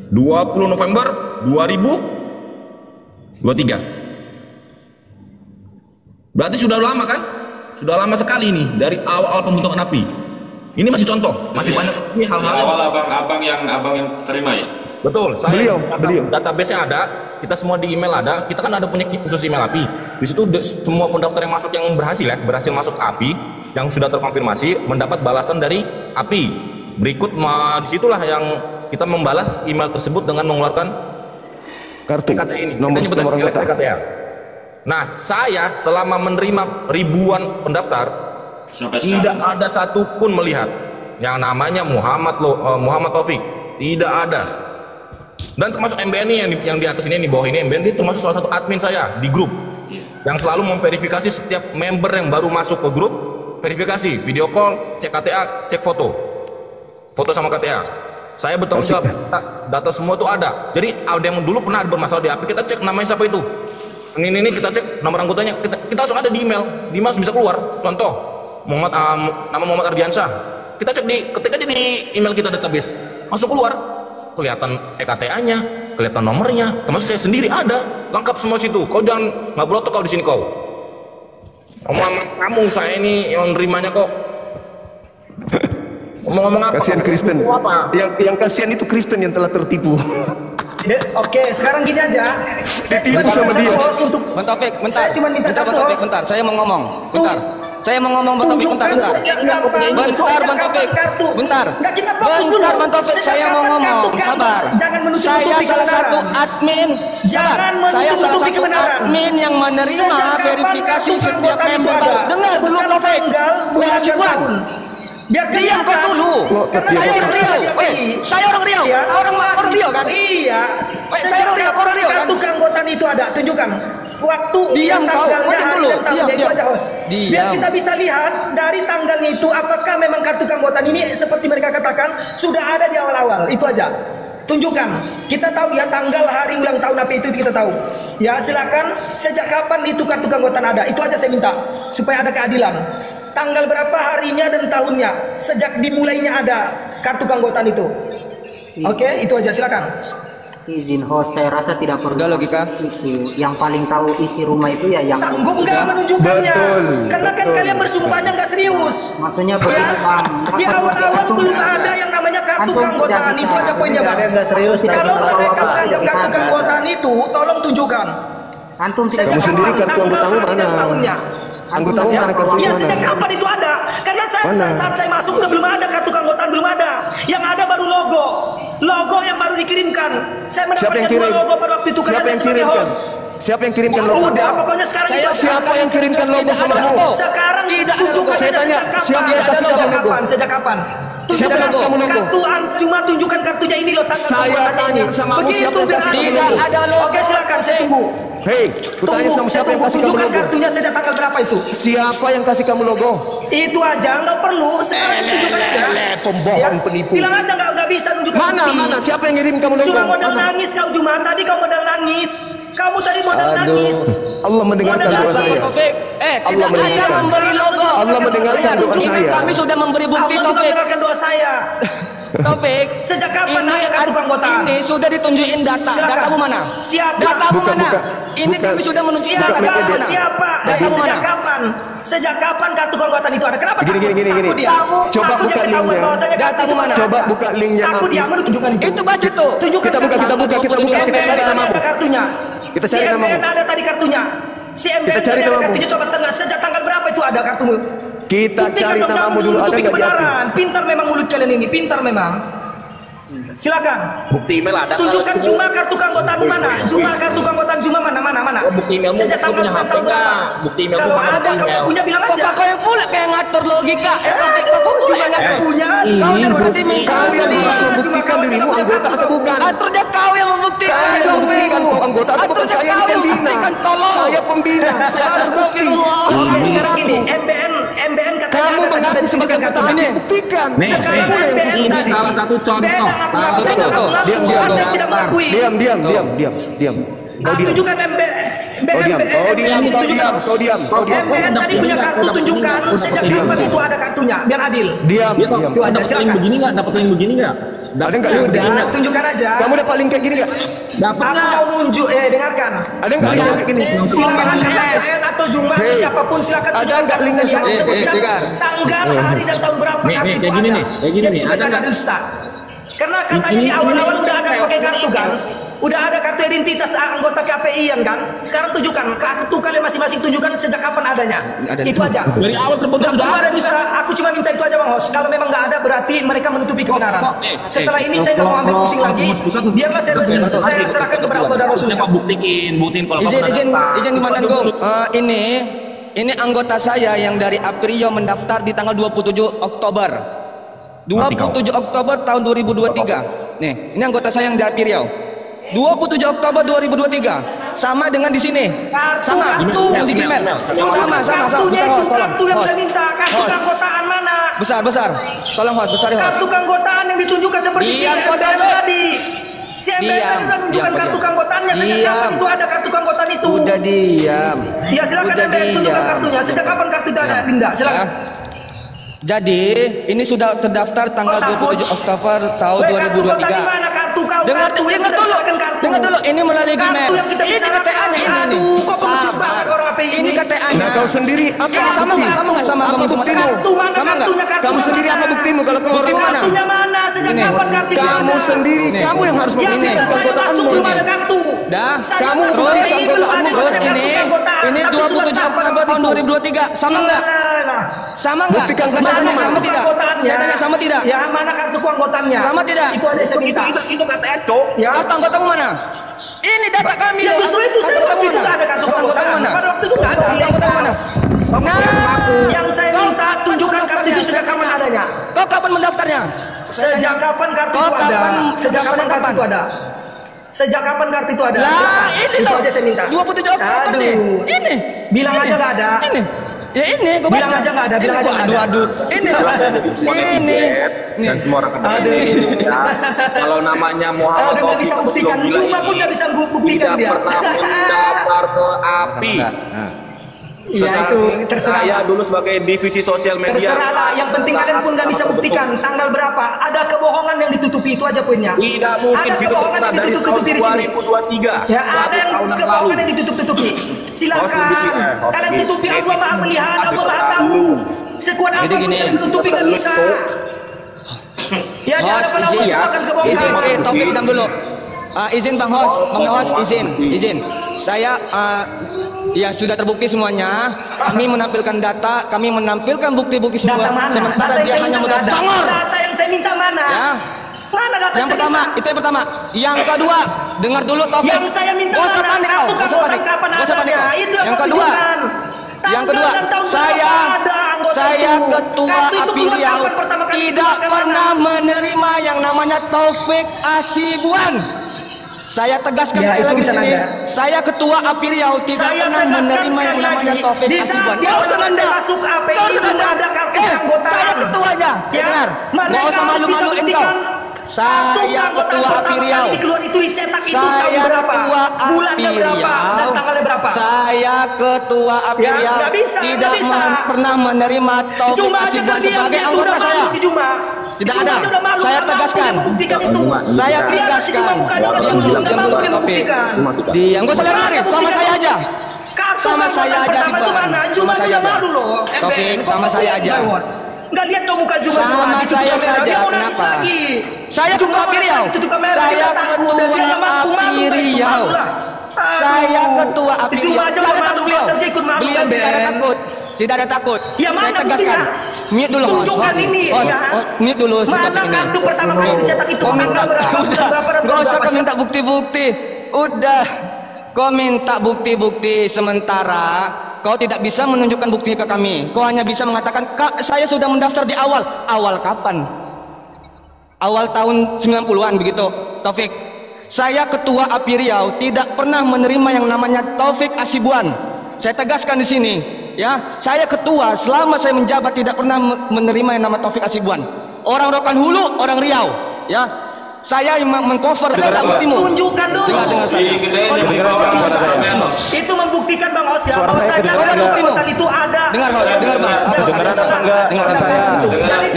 20 November 2023. Berarti sudah lama kan? Sudah lama sekali nih dari awal pembentukan API. Ini masih contoh, masih banyak ini hal-hal awal abang yang terima ya. Betul, Beliau. Database-nya ada, kita semua di email ada, kita kan ada punya khusus email API. Di situ semua pendaftar yang masuk yang berhasil masuk API, yang sudah terkonfirmasi mendapat balasan dari API. Berikut disitulah yang kita membalas email tersebut dengan mengeluarkan Kartu. PKTA ini. Nomor anggota. PKTA. Nah, saya selama menerima ribuan pendaftar, tidak ada satupun melihat yang namanya Muhammad Taufik. Tidak ada. Dan termasuk MBN yang di atas ini, di bawah ini, MBN itu termasuk salah satu admin saya di grup yang selalu memverifikasi setiap member yang baru masuk ke grup. Verifikasi video call, cek KTA, cek foto sama KTA. Saya bertanggung jawab, data semua itu ada. Jadi ada yang dulu pernah bermasalah di API, kita cek namanya siapa itu. Ini kita cek nomor anggotanya, kita langsung ada di email bisa keluar. Contoh nama Muhammad Ardiansyah, kita cek ketik aja di email kita database, langsung keluar, kelihatan EKTA-nya, kelihatan nomornya, termasuk saya sendiri ada, lengkap semua situ. Kau jangan nggak berotot kau di sini kau. Kamu saya ini yang nerimanya kok. Ngomong apa? Kasihan Kristen. Yang kasihan itu Kristen yang telah tertipu. Oke, sekarang gini aja. Ditipu sama dia. Bang Taufik, bentar. Saya cuma minta satu, Bang Taufik, host. bentar. Saya mau ngomong. Bentar. Saya mau ngomong, Bang Taufik, bentar. Bentar, Bang Taufik. Bentar. Nggak, kita fokus dulu. Bentar, Bang Taufik, saya mau ngomong. Sabar. Jangan menutupi Saya salah kebenaran. satu admin. Jangan Saya salah menutupi satu kebenaran. admin yang menerima Sejak kapan verifikasi kartu setiap keanggotaan itu member. ada? Dengar dulu, Sebutkan Taufik. tanggal, bulan, dan tahun. Biar Diam kau dulu. Saya orang Riau. Saya orang Riau. Orang Riau kan? Iya. Saya orang Riau, orang Riau kan? Kartu keanggotaan itu ada, tunjukkan waktu, Diam kau, tanggalnya, diam hari dulu. dan tahunnya, Diam, itu diam. aja, host. Biar Diam. kita bisa lihat dari tanggalnya itu apakah memang kartu keanggotaan ini seperti mereka katakan sudah ada di awal-awal. Itu aja. Tunjukkan. Kita tahu ya tanggal, hari, ulang tahun apa itu kita tahu. Ya silakan. Sejak kapan itu kartu keanggotaan ada? Itu aja saya minta supaya ada keadilan. Tanggal berapa harinya dan tahunnya sejak dimulainya ada kartu keanggotaan itu. Oke, itu aja, silakan. Izin host, saya rasa tidak perlu. Udah logika. Itu yang paling tahu isi rumah itu ya yang Sanggup nggak menunjukkannya? Karena kan kalian bersumpahnya nggak serius. Maksudnya begini, Bang. Di awal-awal belum ada yang namanya kartu keanggotaan, itu aja poinnya, Bang. Kalau mereka menganggap kartu keanggotaan itu, tolong tunjukkan. Antum Kamu sendiri kartu anggotamu mana? Tahunnya. Anggotamu mana kartunya Ya mana? sejak kapan itu ada? Karena saat saya masuk belum ada kartu keanggotaan, belum ada. Yang ada baru logo yang baru dikirimkan. Saya Siapa yang mendapatkan kirim? dua logo pada waktu itu karena Siapa saya yang sebagai kirimkan? host. Siapa yang kirimkan logo? Udah, pokoknya sekarang itu ada. Siapa yang kirimkan logo sama kamu? Sekarang tunjukkan Saya aja tanya, sejak siapa yang kapan? kasih kamu logo? Sejak kapan? Siapa yang kasih kamu logo? Kartu, cuma tunjukkan kartunya ini loh. Saya tanya sama kamu, siapa yang kasih kamu logo? Tidak ada logo. Oke, silakan, saya tunggu. Hei, kutanya sama siapa yang kasih kamu Tunjukkan logo? kartunya sejak tanggal berapa itu? Siapa yang kasih kamu logo? Itu aja, nggak perlu. Sekarang tunjukkan aja. Pembohong, penipu. Bilang aja nggak bisa nunjukkan Mana, bukti. mana? Siapa yang ngirim kamu logo? Cuma modal Mana? nangis kau Juma. Tadi kau modal nangis. Kamu tadi modal nangis. Allah mendengarkan Modal doa nangis. saya. Taufik, Allah tidak ada mendengarkan. memberi logo. Allah mendengarkan doa saya. Kami sudah memberi bukti, Allah juga Taufik. mendengarkan doa saya. Taufik, Sejak kapan ini ada kartu keanggotaan? Ini sudah ditunjukin data. Silakan. Datamu mana? Siapa? Datamu Bukan, mana? bukan. Ini Bukan. kami sudah menunjukkan Siapa? data. Datamu mana? Siapa? Datamu Sejak mana? kapan? Sejak kapan kartu keanggotaan itu ada? Kenapa Gini, takut? gini, gini. Takut dia. Coba Takut buka dia ketahuan linknya. bahwasanya kartu Datamu itu mana? ada. Coba buka linknya. Takut dia, mana tunjukkan itu? Itu baca tuh. Tunjukkan Kita buka, kita buka, kita buka. Kita cari namamu. Ada kartunya. Kita cari si namamu. MBN ada tadi kartunya. Si MBN Kita cari tadi ada namamu. kartunya. Coba tengah. Sejak tanggal berapa itu ada kartumu? Kita Buktikan cari dong, jangan namamu dulu, ada menutupi nggak di API? kebenaran. Pintar memang mulut kalian ini, pintar memang. Silakan. Bukti email ada. Tunjukkan cuma kartu keanggotaan mana? Cuma kartu keanggotaan cuma mana? Mana? Bukti emailmu, Sejak kau punya HP nggak? Bukti emailmu Kalau mana? ada, kamu punya bilang aja. Kok kau yang pula kayak ngatur logika? Kau pula yang ngatur. Punya. Kau yang berarti Kalian harus membuktikan dirimu anggota atau bukan. Aturnya kau yang membuktikan. Kalian membuktikan kau anggota atau bukan. Saya yang pembina. Saya pembina. Saya harus bukti. Oke, sekarang gini, MBN katanya Kamu ada tadi mengaku dari sebagai kartu. anggota ini. Buktikan. Sekarang MBN Ini tadi. salah satu contoh. Salah satu Saya nggak contoh. mengaku, Anda tidak mengakui. Diam. Kau diam. Tunjukkan Kau diam. MBN tadi punya kartu, tunjukkan sejak kapan itu ada kartunya, biar adil. Diam. Itu ada, Dapat link silakan. begini nggak? Dapat link begini nggak? Ada nggak? Udah, tunjukkan aja. Kamu dapat link kayak gini nggak? Dapat Aku nggak? mau nunjuk, dengarkan. Ada nggak link kayak gini? Silakan MBN atau Zuma atau siapapun silakan Ada tunjukkan nggak linknya kalian sama- sebutkan tanggal, hari dan tahun berapa Nih, kartu nih, itu kayak gini ada. nih, kayak gini Jadi nih, sudah ada ada nggak? dusta. Karena katanya di awal-awal udah ada pakai kartu kan, udah ada kartu identitas anggota KPI kan. Sekarang tunjukkan kartu kalian masing-masing, tunjukkan sejak kapan adanya. Itu aja. Dari awal terbentuk sudah ada dusta. Aku cuma minta itu aja Bang Hos. Kalau memang nggak ada berarti mereka menutupi kebenaran. Setelah ini saya nggak mau ambil pusing lagi. Biarlah saya serahkan kepada Allah dan Rasulnya. Pak buktiin kalau kamu Izin komandanku. Ini anggota saya yang dari Apriyo mendaftar di tanggal 27 Oktober. 27 Oktober tahun 2023. Nih, ini anggota saya yang dari Apriyo. 27 Oktober 2023. Sama dengan di sini. Sama. Yang di Gmail. Sama. Kartunya itu kartu yang saya minta. Kartu keanggotaan mana? Besar. Tolong Hos, besar ya. Kartu keanggotaan yang ditunjukkan seperti si MBN tadi. Si MBN tadi udah nunjukkan kartu keanggotaannya. Sejak kapan itu ada kartu keanggotaan itu? Udah diam. Ya silakan MBN tunjukkan kartunya. Sejak kapan kartu itu ada, Dinda? Silakan. Jadi ini sudah terdaftar tanggal 27 Oktober tahun 2023. Dengar dulu, ini melalui Gmail. Ini KTA-nya ini. Ini KTA-nya. Nah, kau sendiri apa sama nggak sama buktimu? Kamu sendiri apa buktimu kalau kau orang mana? Kartunya mana? Sejak kapan kartu itu ada? Kamu sendiri, kamu yang harus membuktikan keanggotaanmu. Belum ada kartu. Dah, kamu membuktikan keanggotaanmu. Terus ini 27 Oktober tahun 2023 sama nggak? Sama nggak? Buktikan Sama tidak? Saya tanya sama tidak? Ya, mana kartu keanggotaannya? Sama tidak? Itu ada saya minta. Itu KTN, Cok. Ya. Kartu anggotamu mana? Ini data kami. Ya justru itu saya waktu itu nggak ada kartu keanggotaan. Pada waktu itu nggak ada. Yang saya minta tunjukkan kartu itu sejak kapan adanya. Kau kapan mendaftarnya? Sejak kapan kartu itu ada? Sejak kapan kartu itu ada? Sejak kapan kartu itu ada? Lah, ini itu aja saya minta. 27 Oktober nih. Ini. Bilang aja nggak ada. Ini. Ya ini, gua bilang aja nggak ada, bilang aja nggak ada. Aduh. Ini. Dan semua orang kalau namanya Muhammad nggak bisa buktikan, cuma pun nggak bisa buktikan dia. Tidak pernah mendaftar ke API. Ya itu terserah. Saya dulu sebagai divisi sosial media. Terserah lah. Yang penting kalian pun nggak bisa buktikan tanggal berapa. Ada kebohongan yang ditutupi, itu aja poinnya. Tidak mungkin ada kebohongan yang ditutup-tutupi di sini. 2023. Ya ada yang kebohongan yang ditutup-tutupi. Silakan. Kalian tutupi, Allah Maha melihat, Allah Maha tahu. Sekuat apa pun kalian menutupi nggak bisa. Ya di hadapan Allah semua akan kebongkar. Topik diam dulu. Izin Bang Hos, izin. Saya ya sudah terbukti semuanya. Kami menampilkan data, kami menampilkan bukti-bukti semua. Data mana? Sementara Data dia hanya mendongkor. Data yang saya minta mana? Ya. Mana data yang pertama, itu yang pertama. Yang kedua, dengar dulu Taufik. Yang saya minta mana? Kartu keanggotaan kapan adanya? Itu yang kedua. Yang kedua, saya ketua Apriyo tidak pernah menerima yang namanya Taufik Asibuan. Saya tegaskan sekali lagi di sini. Saya ketua Apriyo tidak pernah menerima yang namanya Taufik Asibuan. Kau senanda. Kau senanda. Ada kartu keanggotaan. Saya ketuanya. Dengar. Nggak usah malu-maluin kau. Saya ketua Apriyo. Saya ketua Apriyo. Saya ketua Apriyo. Tidak pernah menerima Taufik Asibuan sebagai anggota saya. Tidak ada. Saya tegaskan. Saya tegaskan. Diam dulu Taufik. Diam. Gak usah lari. Sama saya aja. Sama saya aja Sibuan. Sama saya aja. Taufik, sama saya aja. Nggak lihat kau muka Zuma sama saya saja. Kenapa? Saya ketua Apriyo. Saya ketua Apriyo. Saya ketua Apriyo. Tidak ada takut beliau. Beliau tidak ada takut. Tidak ada takut. Saya tegaskan. Mute dulu. Tunjukkan ini. Mute dulu. Mana kartu pertama kali dicetak itu? Gak usah kau minta bukti-bukti. Udah. Kau minta bukti-bukti sementara, kau tidak bisa menunjukkan bukti ke kami. Kau hanya bisa mengatakan, Kak, saya sudah mendaftar di awal. Awal kapan? Awal tahun 90-an begitu, Taufik. Saya ketua API Riau tidak pernah menerima yang namanya Taufik Asibuan. Saya tegaskan di sini, ya. Saya ketua selama saya menjabat tidak pernah menerima yang nama Taufik Asibuan. Orang Rokan Hulu, orang Riau, ya. Saya mengcover buktimu. Tunjukkan dulu. Dengar Itu membuktikan Bang Os ya, Suara saya bahwasanya kekuatan itu ada. Dengar Bang. Kedengaran apa enggak suara saya? Jadi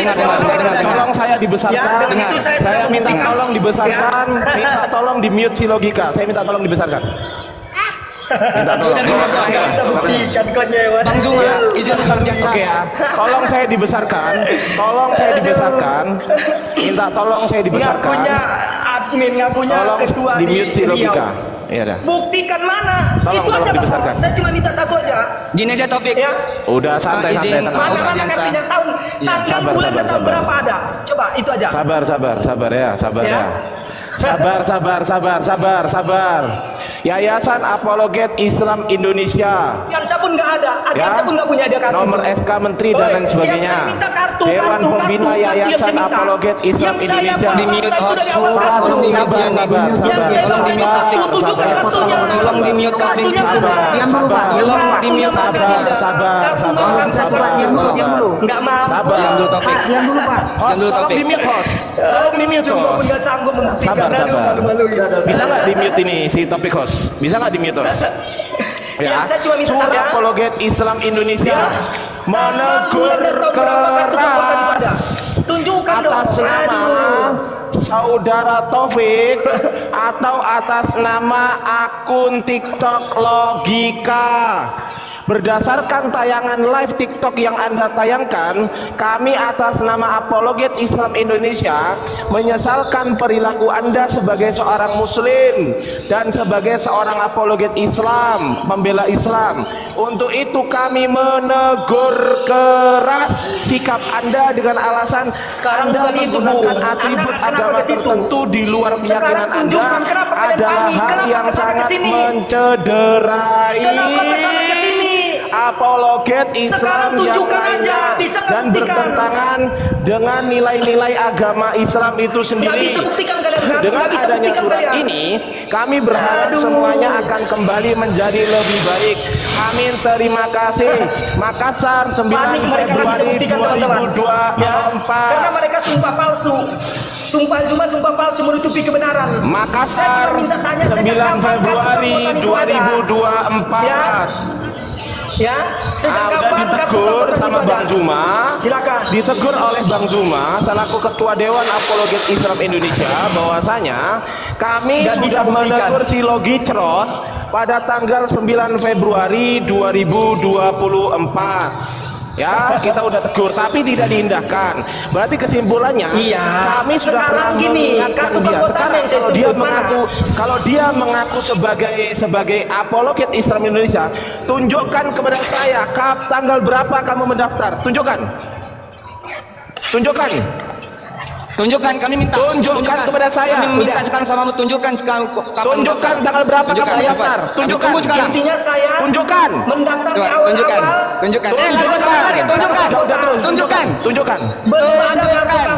Tolong saya dibesarkan. Saya minta tolong dibesarkan. Minta tolong di mute si logika. Saya minta tolong dibesarkan. Minta tolong. Bisa buktikan kok nyewa. Bang Zuma, izin sarjana. Oke ya. Tolong saya dibesarkan. Tolong saya dibesarkan. Minta tolong saya dibesarkan. Ngakunya admin, ngakunya ketua di mute si logika. Iya dah. Buktikan mana? Tolong, Itu aja Bang. dibesarkan. Saya cuma minta satu aja. Gini aja Taufik. Ya. Udah santai tenang. Mana kartunya tahun bulan dan tahun berapa ada? Coba itu aja. Sabar ya. Sabar. Yayasan Apologet Islam Indonesia. Yang pun nggak ada. Yang pun nggak punya dia kartu. Nomor SK Menteri dan lain sebagainya. Dewan Pembina Yayasan Apologet Islam Indonesia. Surat Nggak mampu. Tolong di mute host. Nggak sanggup membuktikan. Bisa nggak di mute ini si topik host? Bisa nggak di mute host? Ya, saya cuma minta Surat saja. Apologet Islam Indonesia menegur keras atas nama Saudara Taufik atau atas nama akun TikTok Logika. Berdasarkan tayangan live TikTok yang Anda tayangkan, kami atas nama Apologet Islam Indonesia menyesalkan perilaku Anda sebagai seorang muslim dan sebagai seorang apologet Islam, pembela Islam. Untuk itu kami menegur keras sikap Anda dengan alasan Anda menggunakan atribut agama tertentu di luar keyakinan Anda adalah hal yang sangat mencederai apologet Islam yang lainnya dan bertentangan dengan nilai-nilai agama Islam itu sendiri. Dengan adanya surat ini, kami berharap semuanya akan kembali menjadi lebih baik. Amin. Terima kasih. Makassar 9 Februari 2024. Karena mereka sumpah palsu. Sumpah Zuma, sumpah palsu menutupi kebenaran. Makassar 9 Februari 2024. Ya, sejak kapan ditegur sama Bang Zuma? Silakan. Ditegur oleh Bang Zuma selaku Ketua Dewan Apologet Islam Indonesia bahwasanya kami sudah menegur si Logicrot pada tanggal 9 Februari 2024. Ya, kita udah tegur tapi tidak diindahkan. Berarti kesimpulannya kami sudah pernah mengingatkan dia. Sekarang kalau dia mengaku sebagai apologet Islam Indonesia, tunjukkan kepada saya tanggal berapa kamu mendaftar. Tunjukkan, kami minta. Tunjukkan kepada saya. Kami minta sekarang sama tunjukkan sekarang. Tunjukkan tanggal berapa kamu mendaftar. Tunjukkan. Intinya saya tunjukkan. Mendaftar di awal-awal. Tunjukkan.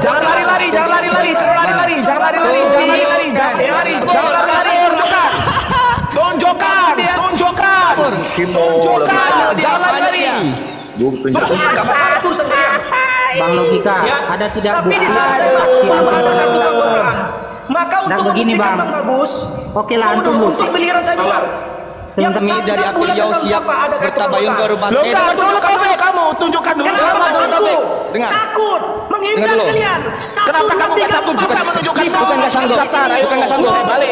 Jangan lari-lari. Tunjukkan. Jangan lari-lari. Bang Logika, ada tidak bukti maka untuk begini Bang. Bagus. Oke lah, untuk beliran saya bilang. Kami dari API Riau siap bertabayun ke rumah. Kamu tunjukkan dulu. Takut menghindar kalian. Kenapa kamu nggak sanggup juga menunjukkan? Bukan nggak sanggup. Balik.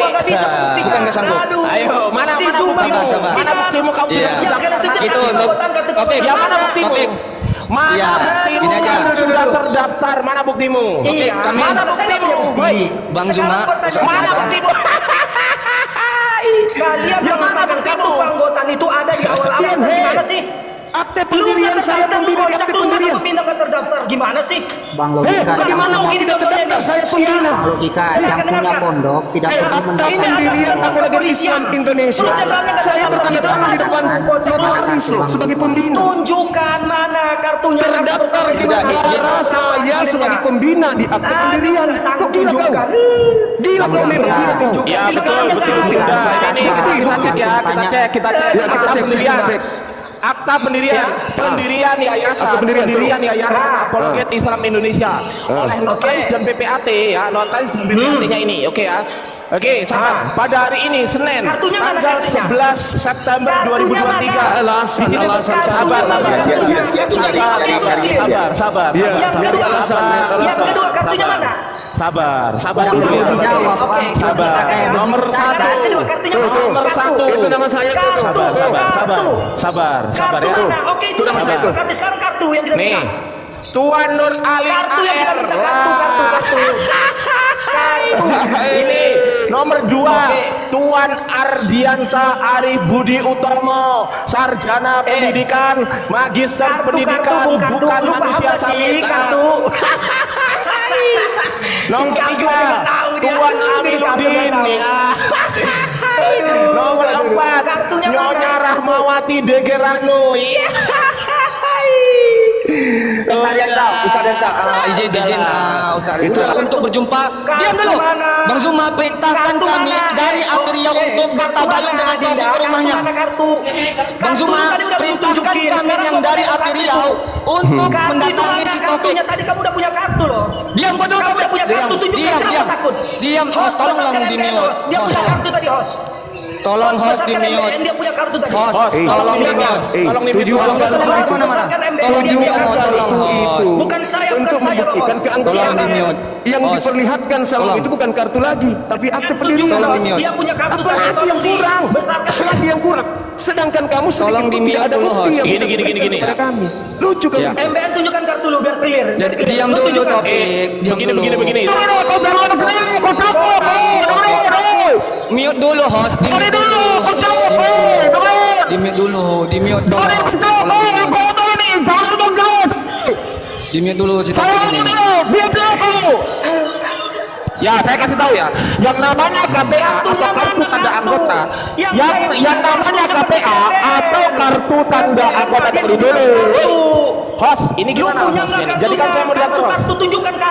Bukan nggak sanggup. Ayo, mana buktimu? Mana buktimu kamu sudah mendaftar? Itu Topik. Ya, mana buktimu? Mana buktimu kamu sudah terdaftar? Mana buktimu? Mana buktimu? Bang Zuma. Mana buktimu? Kalian yang mengatakan kartu keanggotaan itu ada di awal-awal. Gimana sih? Akte pendirian saya pembina di akte pendirian. Pembina nggak terdaftar gimana sih? Bang logika. Bagaimana mau tidak terdaftar saya pembina? Logika yang punya pondok tidak perlu Akta pendirian Akademi Islam Indonesia. Saya bertanda tangan di depan notaris sebagai pembina. Tunjukkan mana kartunya. Terdaftar di negara saya sebagai pembina di akte pendirian. Kok gila kau? Gila kau memang gila kau. Ya betul. Kita cek. Akta pendirian yayasan Apologet Islam Indonesia oleh notaris dan PPAT ya, notaris dan PPAT-nya ini, oke ya. Oke, sabar. Pada hari ini Senin tanggal 11 September 2023. Sabar. Yang kedua kartunya mana? Sabar dulu ya. Sabar. Nomor 1. Nomor 1. Itu nama saya. Sabar ya. Oke, itu nama saya. Sekarang kartu yang kita minta. Tuan Nur Ali Kartu yang kita minta, kartu. Ini nomor 2, Tuan Ardiansa Arif Budi Utomo, sarjana pendidikan, magister pendidikan, bukan manusia samita. Nomor 3, Tuan Amiluddin ya. Nomor 4, Nyonya Rahmawati Degerano. Ustaz izin itu untuk berjumpa. Diam dulu. Bang Zuma perintahkan kami dari Apiria untuk bertabayun dengan kau ke rumahnya. Bang Zuma perintahkan kami yang dari Apiria untuk mendatangi si Taufik. Tadi kamu udah punya kartu loh. Diam betul. Kamu udah punya kartu, tunjukkan. Kenapa takut? Diam. Tolong di-mute. Dia punya kartu tadi, host. Tolong host di-mute. Dia punya kartu tadi. Tolong di-mute. Tujuan itu bukan saya untuk membuktikan keangkuhan yang diperlihatkan sama itu bukan kartu lagi, tapi akte pendirian. Dia punya kartu tadi. Apalagi yang kurang? Apalagi yang kurang? Sedangkan kamu sedikit pun tidak ada bukti yang bisa diberikan kepada kami. Lucu kamu. MBN tunjukkan kartu lu biar clear. Diam dulu Topik. Begini. Mute dulu host. Di-mute dulu si Topik ini. Ya, saya kasih tahu ya, yang namanya KTA atau kartu tanda anggota, yang namanya KTA atau kartu tanda anggota dulu. Host, ini gimana hostnya ini? Jadikan saya moderator, host.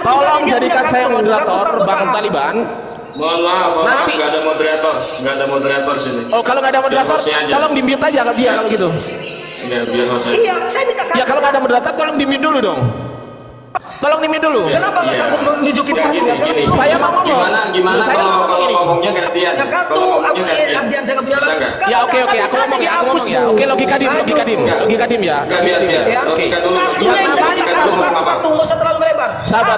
Tolong jadikan saya moderator, Bang Taliban. Mohon maaf, nggak ada moderator sini. Oh, kalau nggak ada moderator, tolong di-mute aja kalau dia kalau gitu. Biar host aja. Iya, saya minta kartu. Ya kalau nggak ada moderator, tolong di-mute dulu dong. Tolong di-mute dulu. Kenapa nggak sanggup menunjukin kartunya? Saya mau ngomong. Gimana kalau ngomongnya gantian? Ya kartu, Abdian saya nggak punya. Ya oke, aku ngomong ya. Oke, logika dim ya. Oke. Yang namanya kartu nggak usah terlalu melebar. Sabar.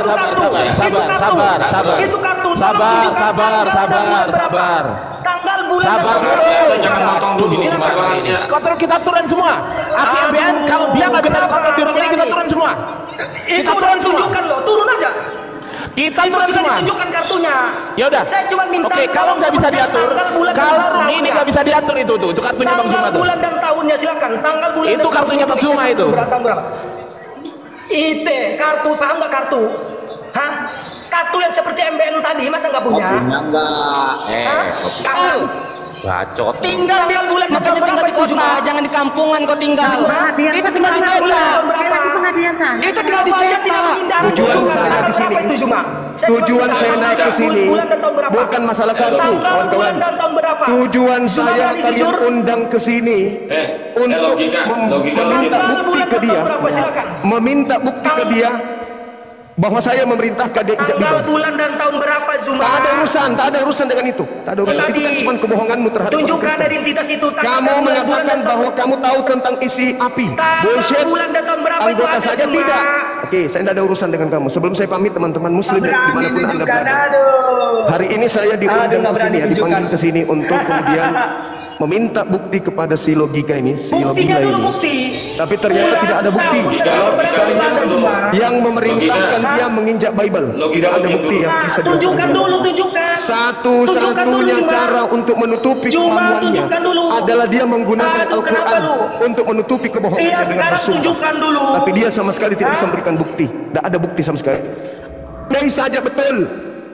Itu kartu. Sabar. Tanggal bulan. Sabar dulu. Jangan motong dulu. Kontrol kita turun semua. AKBN kalau dia nggak bisa kontrol di rumah ini kita turun semua. Kita turun tunjukkan loh, turun aja. Kita turun semua. Tunjukkan kartunya. Ya udah. Saya cuma minta. Oke, kalau nggak bisa diatur, kalau ini nggak bisa diatur itu kartunya Bang Zuma tuh. Bulan dan tahunnya silakan. Tanggal bulan. Itu kartunya Bang Zuma itu. Berapa? Kartu paham nggak kartu? Hah? Kartu yang seperti MBN tadi masa nggak punya? Punya enggak? Bacot. Tinggal di bulan, makanya tinggal di kota, jangan di kampungan kau tinggal. Itu tinggal di desa. Itu tinggal di desa. Tujuan saya di sini, tujuan saya naik ke sini bukan masalah kartu, kawan-kawan. Tujuan saya kalian undang ke sini untuk meminta bukti ke dia, bahwa saya memerintahkan dia ijab tanggal bulan dan tahun berapa Zuma? Tak ada urusan dengan itu. Tak ada urusan. Itu kan cuma kebohonganmu terhadap tunjukkan identitas itu. Kamu mengatakan bahwa kamu tahu tentang isi api. Bullshit. Bulan dan tahun berapa anggota saja Zuma? Tidak. Oke, saya tidak ada urusan dengan kamu. Sebelum saya pamit teman-teman muslim dimanapun Anda berada. Hari ini saya diundang ke sini, dipanggil ke sini untuk kemudian meminta bukti kepada si logika ini, si logika ini. Bukti. Tapi ternyata tidak ada bukti. Saya yang memerintahkan dia menginjak Bible. Tidak ada bukti yang bisa tunjukkan dulu, tunjukkan. Satu-satunya cara untuk menutupi kebohongannya adalah dia menggunakan Al-Quran untuk menutupi kebohongannya. Iya, sekarang tunjukkan dulu. Tapi dia sama sekali tidak bisa memberikan bukti. Tidak ada bukti sama sekali.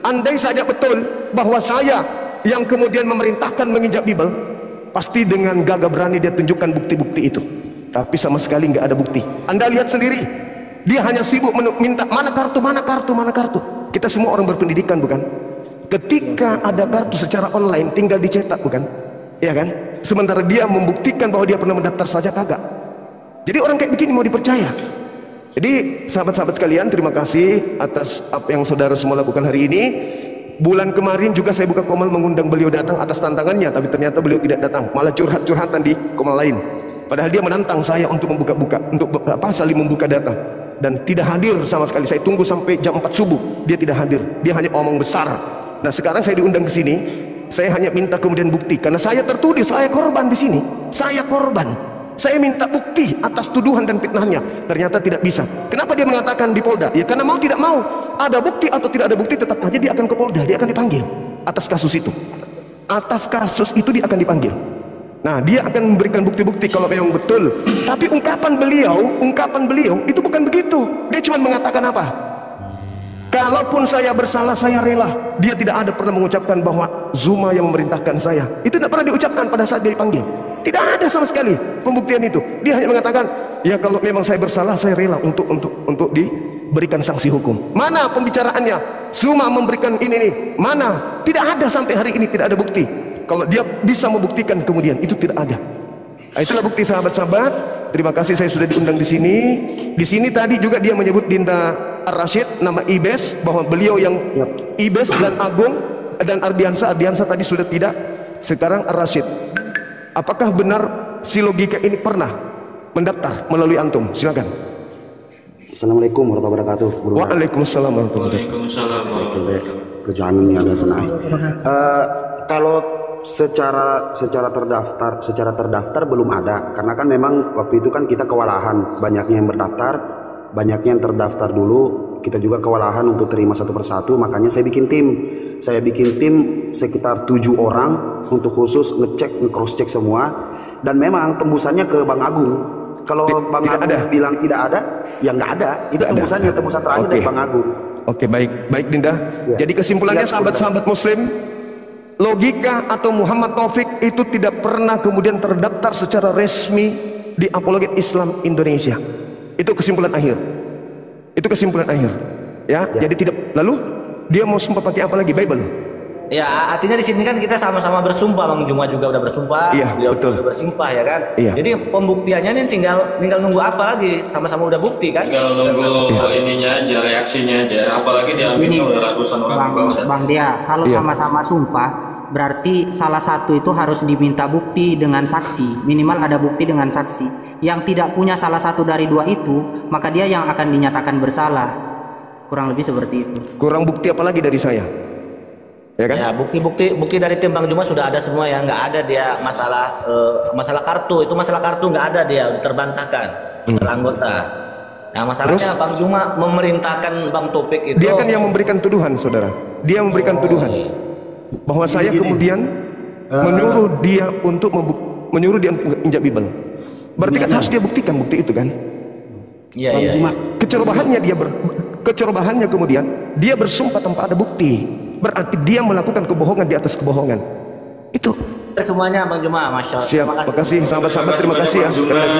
Andai saja betul bahwa saya yang kemudian memerintahkan menginjak Bible, pasti dengan gagah berani dia tunjukkan bukti-bukti itu. Tapi sama sekali nggak ada bukti. Anda lihat sendiri, dia hanya sibuk minta mana kartu. Kita semua orang berpendidikan, bukan? Ketika ada kartu secara online tinggal dicetak, bukan? Ya kan? Sementara dia membuktikan bahwa dia pernah mendaftar saja kagak. Jadi orang kayak begini mau dipercaya? Jadi sahabat-sahabat sekalian, terima kasih atas apa yang saudara semua lakukan hari ini. Bulan kemarin juga saya buka komal mengundang beliau datang atas tantangannya, tapi ternyata beliau tidak datang, malah curhat-curhatan di komal lain. Padahal dia menantang saya untuk membuka-buka, untuk saling membuka data, dan tidak hadir sama sekali. Saya tunggu sampai jam 4 subuh, dia tidak hadir, dia hanya omong besar. Nah sekarang saya diundang ke sini, saya hanya minta kemudian bukti, karena saya tertuduh, saya korban di sini, saya korban. Saya minta bukti atas tuduhan dan fitnahnya, ternyata tidak bisa. Kenapa dia mengatakan di Polda? Ya karena mau tidak mau, ada bukti atau tidak ada bukti, tetap aja dia akan ke Polda, dia akan dipanggil atas kasus itu. Atas kasus itu dia akan dipanggil. Nah, dia akan memberikan bukti-bukti kalau memang betul. Tapi ungkapan beliau itu bukan begitu. Dia cuma mengatakan apa? Kalaupun saya bersalah, saya rela. Dia tidak ada pernah mengucapkan bahwa Zuma yang memerintahkan saya. Itu tidak pernah diucapkan pada saat dia dipanggil. Tidak ada sama sekali pembuktian itu. Dia hanya mengatakan, ya kalau memang saya bersalah, saya rela untuk diberikan sanksi hukum. Mana pembicaraannya? Zuma memberikan ini nih. Mana? Tidak ada sampai hari ini, tidak ada bukti. Kalau dia bisa membuktikan kemudian, itu tidak ada. Nah, itulah bukti sahabat-sahabat. Terima kasih saya sudah diundang di sini. Di sini tadi juga dia menyebut Dinda Ar-Rasyid, nama Ibes, bahwa beliau yang Ibes dan Agung dan Ardiansa tadi sudah tidak. Sekarang Ar-Rasyid. Apakah benar si logika ini pernah mendaftar melalui antum? Silakan. Assalamualaikum warahmatullahi wabarakatuh. Waalaikumsalam warahmatullahi wabarakatuh. Kerjaan yang ada senang. Kalau secara terdaftar belum ada, karena kan memang waktu itu kan kita kewalahan, banyaknya yang banyaknya yang terdaftar dulu, kita juga kewalahan untuk terima satu persatu, makanya saya bikin tim sekitar 7 orang untuk khusus nge-cross check semua, dan memang tembusannya ke Bang Agung. Kalau Bang Agung bilang tidak ada, ya nggak ada, itu tembusan terakhir dari Bang Agung. Oke, baik Dinda. Ya. Jadi kesimpulannya sahabat-sahabat muslim, logika atau Muhammad Taufik itu tidak pernah kemudian terdaftar secara resmi di Apologet Islam Indonesia. Itu kesimpulan akhir. Ya. Jadi tidak. Lalu dia mau sumpah pakai apa lagi? Bible. Ya, artinya di sini kan kita sama-sama bersumpah, Bang Juma juga udah bersumpah, beliau betul. udah bersumpah ya kan. Iya. Jadi pembuktiannya nih tinggal nunggu apa lagi? Sama-sama udah bukti kan? Tinggal nunggu ininya aja, reaksinya aja. Apalagi diambil oleh ratusan orang. Bang Dia, kalau sama-sama sumpah, berarti salah satu itu harus diminta bukti dengan saksi. Minimal ada bukti dengan saksi. Yang tidak punya salah satu dari dua itu, maka dia yang akan dinyatakan bersalah. Kurang lebih seperti itu. Kurang bukti apa lagi dari saya? Ya kan? Ya, bukti dari tim Bang Juma sudah ada semua ya, nggak ada dia masalah kartu, itu masalah kartu nggak ada, dia udah terbantahkan anggota. Nah masalahnya Bang Juma memerintahkan Bang Taufik itu. Dia kan yang memberikan tuduhan, saudara. Dia memberikan tuduhan bahwa saya kemudian menyuruh dia untuk injak Bible. Berarti kan harus dia buktikan bukti itu kan? Iya. Kecerobohannya kemudian dia bersumpah tanpa ada bukti. Berarti dia melakukan kebohongan di atas kebohongan. Itu semuanya Bang Juma, Masya Allah. Siap, terima kasih sahabat-sahabat, terima kasih ya.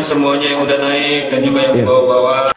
Semuanya yang udah naik dan juga yang bawa-bawa.